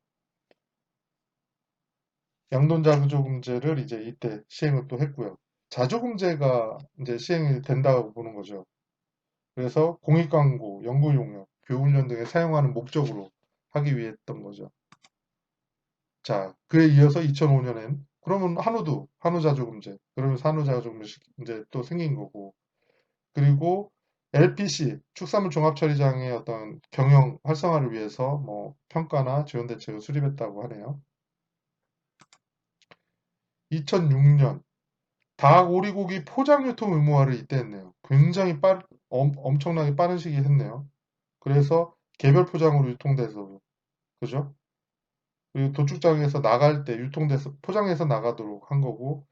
양돈 자조금제를 이제 이때 시행을 또 했고요. 자조금제가 이제 시행이 된다고 보는 거죠. 그래서 공익 광고, 연구 용역, 교육 훈련 등에 사용하는 목적으로 하기 위해 했던 거죠. 자, 그에 이어서 2005년엔 그러면 한우 자조금제, 그러면서 한우 자조금제 이제 또 생긴 거고 그리고 LPC, 축산물 종합처리장의 어떤 경영 활성화를 위해서 뭐 평가나 지원 대책을 수립했다고 하네요. 2006년 닭 오리고기 포장 유통 의무화를 이때 했네요. 굉장히 엄청나게 빠른 시기에 했네요. 그래서 개별 포장으로 유통돼서 그죠? 그리고 도축장에서 나갈 때 유통돼서 포장해서 나가도록 한 거고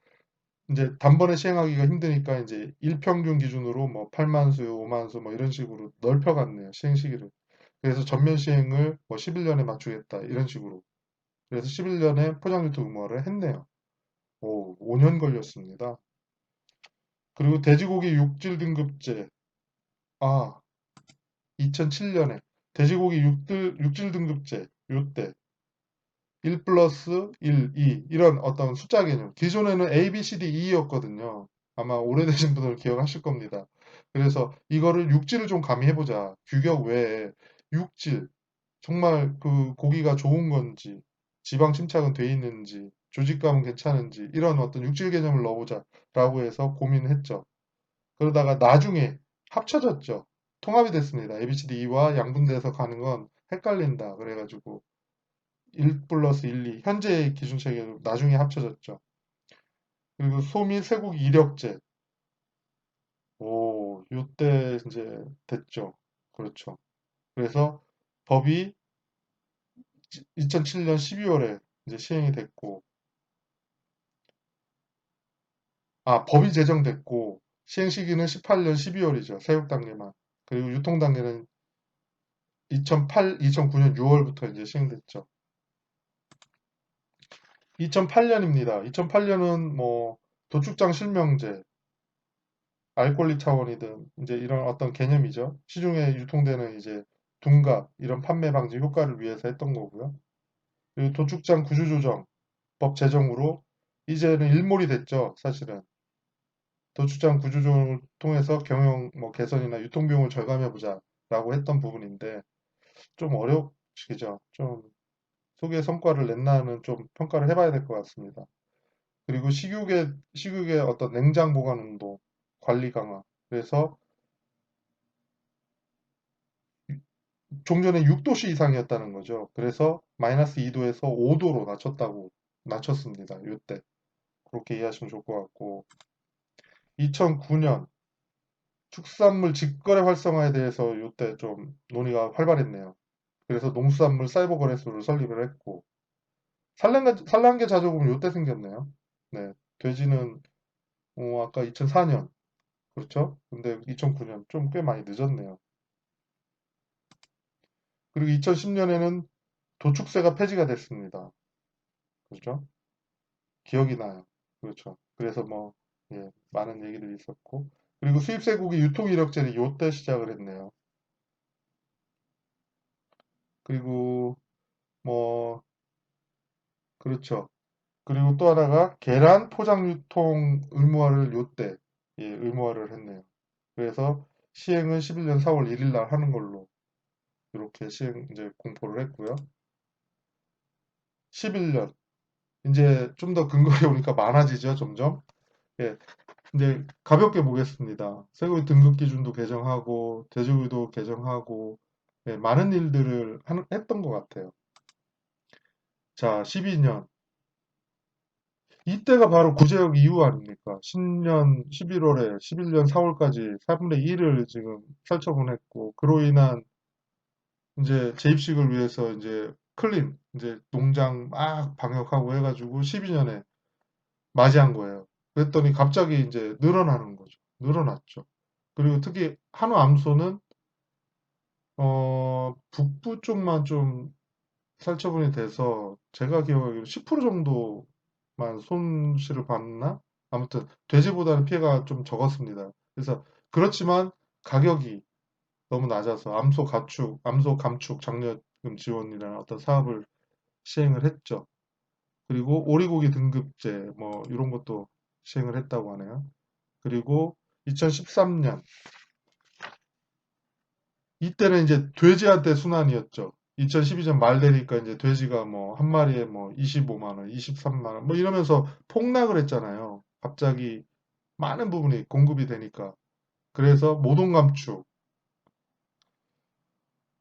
이제 단번에 시행하기가 힘드니까 이제 일평균 기준으로 뭐 8만 수, 5만 수 뭐 이런 식으로 넓혀갔네요. 시행 시기를. 그래서 전면 시행을 뭐 11년에 맞추겠다 이런 식으로. 그래서 11년에 포장 유통 의무화를 했네요. 오, 5년 걸렸습니다. 그리고 돼지고기 육질 등급제. 아, 2007년에 돼지고기 육질 등급제. 요때 1 플러스 1, 2 이런 어떤 숫자 개념. 기존에는 A, B, C, D, E였거든요. 아마 오래되신 분들은 기억하실 겁니다. 그래서 이거를 육질을 좀 가미해보자. 규격 외에 육질, 정말 그 고기가 좋은 건지, 지방 침착은 돼 있는지, 조직감은 괜찮은지 이런 어떤 육질 개념을 넣어보자라고 해서 고민했죠. 그러다가 나중에 합쳐졌죠. 통합이 됐습니다. ABCDE와 양분돼서 가는 건 헷갈린다. 그래가지고 1 플러스 1, 2 현재의 기준 체계로 나중에 합쳐졌죠. 그리고 소미 쇠고기 이력제 오 요때 이제 됐죠. 그렇죠. 그래서 법이 2007년 12월에 이제 시행이 됐고 법이 제정됐고 시행 시기는 18년 12월이죠. 사육 단계만. 그리고 유통 단계는 2009년 6월부터 이제 시행됐죠. 2008년입니다. 2008년은 뭐 도축장 실명제, 알 권리 차원이든 이제 이런 어떤 개념이죠. 시중에 유통되는 이제 둔갑 이런 판매 방지 효과를 위해서 했던 거고요. 그리고 도축장 구조조정 법 제정으로 이제는 일몰이 됐죠. 사실은 도축장 구조조정을 통해서 경영 뭐 개선이나 유통 비용을 절감해 보자라고 했던 부분인데 좀 어렵시죠. 좀 소기의 성과를 냈나는 좀 평가를 해봐야 될 것 같습니다. 그리고 식육의 어떤 냉장 보관 온도 관리 강화. 그래서 종전에 6도씨 이상이었다는 거죠. 그래서 마이너스 2도에서 5도로 낮췄습니다. 이때 그렇게 이해하시면 좋을 것 같고 2009년 축산물 직거래 활성화에 대해서 이때 좀 논의가 활발했네요. 그래서 농수산물 사이버 거래소를 설립을 했고 산란계 자조금은 이때 생겼네요. 네, 돼지는 아까 2004년. 그렇죠? 근데 2009년 좀 꽤 많이 늦었네요. 그리고 2010년에는 도축세가 폐지가 됐습니다. 그렇죠? 기억이 나요. 그렇죠. 그래서 뭐, 예, 많은 얘기들이 있었고. 그리고 수입세국이 유통이력제를 요때 시작을 했네요. 그리고 뭐, 그렇죠. 그리고 또 하나가 계란 포장 유통 의무화를 요때, 예, 의무화를 했네요. 그래서 시행은 11년 4월 1일 날 하는 걸로 이렇게 시행 이제 공포를 했고요. 11년. 이제 좀 더 근거리 오니까 많아지죠, 점점. 예, 이제 가볍게 보겠습니다. 세금 등급 기준도 개정하고 돼지우유도 개정하고 예, 많은 일들을 했던 것 같아요. 자, 12년. 이때가 바로 구제역 이후 아닙니까? 10년 11월에 11년 4월까지 4분의 1을 지금 설처분했고 그로 인한 이제 재입식을 위해서 이제 클린 이제 농장 막 방역하고 해가지고 12년에 맞이한 거예요. 그랬더니 갑자기 이제 늘어나는 거죠. 늘어났죠. 그리고 특히 한우 암소는 북부 쪽만 좀 살처분이 돼서 제가 기억하기로 10% 정도만 손실을 봤나? 아무튼 돼지보다는 피해가 좀 적었습니다. 그래서 그렇지만 가격이 너무 낮아서 암소 감축 장려금 지원이라는 어떤 사업을 시행을 했죠. 그리고 오리고기 등급제 뭐 이런 것도 시행을 했다고 하네요. 그리고 2013년 이때는 이제 돼지한테 순환이었죠. 2012년 말 되니까 이제 돼지가 뭐 한 마리에 뭐 25만 원, 23만 원 뭐 이러면서 폭락을 했잖아요. 갑자기 많은 부분이 공급이 되니까. 그래서 모동 감축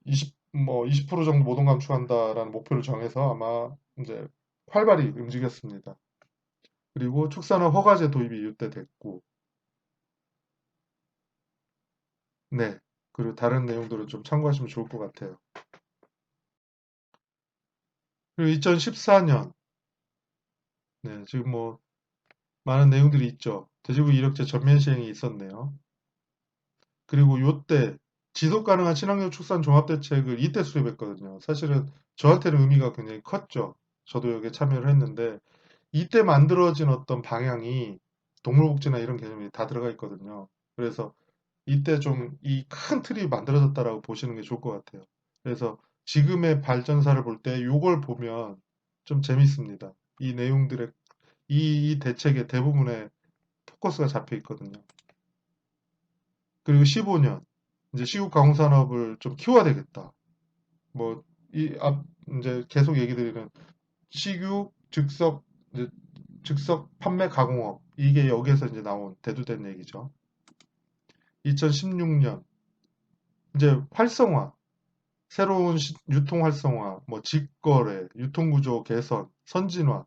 20% 정도 모동 감축한다라는 목표를 정해서 아마 이제 활발히 움직였습니다. 그리고 축산업 허가제 도입이 이때 됐고, 네. 그리고 다른 내용들을 좀 참고하시면 좋을 것 같아요. 그리고 2014년, 네, 지금 뭐 많은 내용들이 있죠. 돼지고기 이력제 전면 시행이 있었네요. 그리고 요때 지속 가능한 친환경 축산 종합대책을 이때 수립했거든요. 사실은 저한테는 의미가 굉장히 컸죠. 저도 여기에 참여를 했는데 이때 만들어진 어떤 방향이 동물복지나 이런 개념이 다 들어가 있거든요. 그래서 이때 좀 이 큰 틀이 만들어졌다라고 보시는 게 좋을 것 같아요. 그래서 지금의 발전사를 볼 때 요걸 보면 좀 재밌습니다. 이 내용들의 이 대책의 대부분에 포커스가 잡혀 있거든요. 그리고 15년 이제 시국 가공산업을 좀 키워야 되겠다. 뭐 이 앞 이제 계속 얘기 드리는 식유, 이제 즉석 판매 가공업 이게 여기에서 이제 나온 대두된 얘기죠. 2016년 이제 활성화, 새로운 유통 활성화, 뭐 직거래, 유통구조 개선, 선진화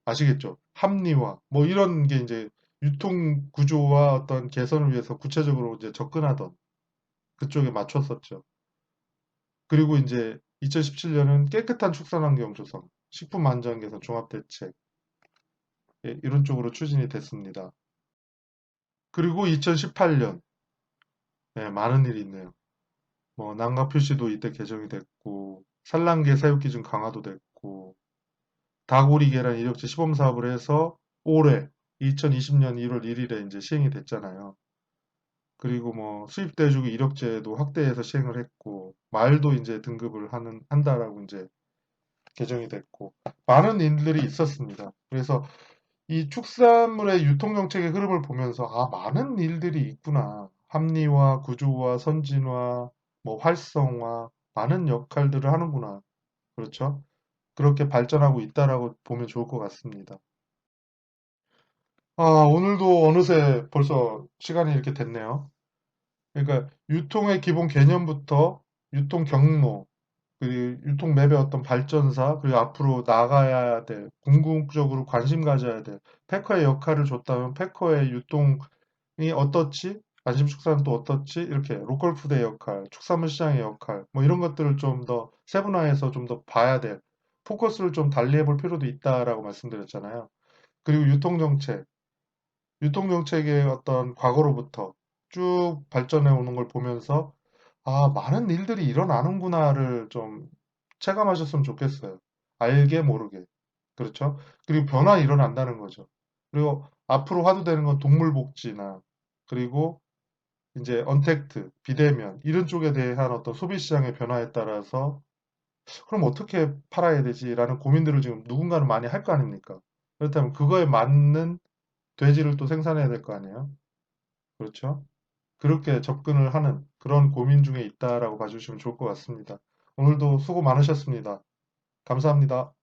아시겠죠? 합리화 뭐 이런 게 이제 유통구조와 어떤 개선을 위해서 구체적으로 이제 접근하던 그쪽에 맞췄었죠. 그리고 이제 2017년은 깨끗한 축산환경 조성, 식품 안전 개선 종합 대책 예, 이런 쪽으로 추진이 됐습니다. 그리고 2018년 많은 일이 있네요. 뭐 난가 표시도 이때 개정이 됐고 산란계 사육 기준 강화도 됐고 다구리 계란 이력제 시범 사업을 해서 올해 2020년 1월 1일에 이제 시행이 됐잖아요. 그리고 뭐 수입 대주기 이력제도 확대해서 시행을 했고 말도 이제 등급을 한다라고 이제 개정이 됐고 많은 일들이 있었습니다. 그래서 이 축산물의 유통 정책의 흐름을 보면서 아 많은 일들이 있구나. 합리화, 구조화, 선진화, 뭐 활성화 많은 역할들을 하는구나. 그렇죠? 그렇게 발전하고 있다라고 보면 좋을 것 같습니다. 아, 오늘도 어느새 벌써 시간이 이렇게 됐네요. 그러니까 유통의 기본 개념부터 유통 경로, 그리고 유통 맵의 어떤 발전사, 그리고 앞으로 나가야 될, 궁극적으로 관심 가져야 될 패커의 역할을 줬다면 패커의 유통이 어떻지? 안심축산은 또 어떻지? 이렇게 로컬 푸드의 역할, 축산물 시장의 역할, 뭐 이런 것들을 좀 더 세분화해서 좀 더 봐야 될, 포커스를 좀 달리 해볼 필요도 있다라고 말씀드렸잖아요. 그리고 유통정책, 유통정책의 어떤 과거로부터 쭉 발전해 오는 걸 보면서 아, 많은 일들이 일어나는구나를 좀 체감하셨으면 좋겠어요. 알게 모르게. 그렇죠? 그리고 변화 일어난다는 거죠. 그리고 앞으로 화두되는 건 동물복지나 그리고 이제 언택트, 비대면 이런 쪽에 대한 어떤 소비 시장의 변화에 따라서 그럼 어떻게 팔아야 되지라는 고민들을 지금 누군가는 많이 할 거 아닙니까? 그렇다면 그거에 맞는 돼지를 또 생산해야 될 거 아니에요? 그렇죠? 그렇게 접근을 하는 그런 고민 중에 있다라고 봐주시면 좋을 것 같습니다. 오늘도 수고 많으셨습니다. 감사합니다.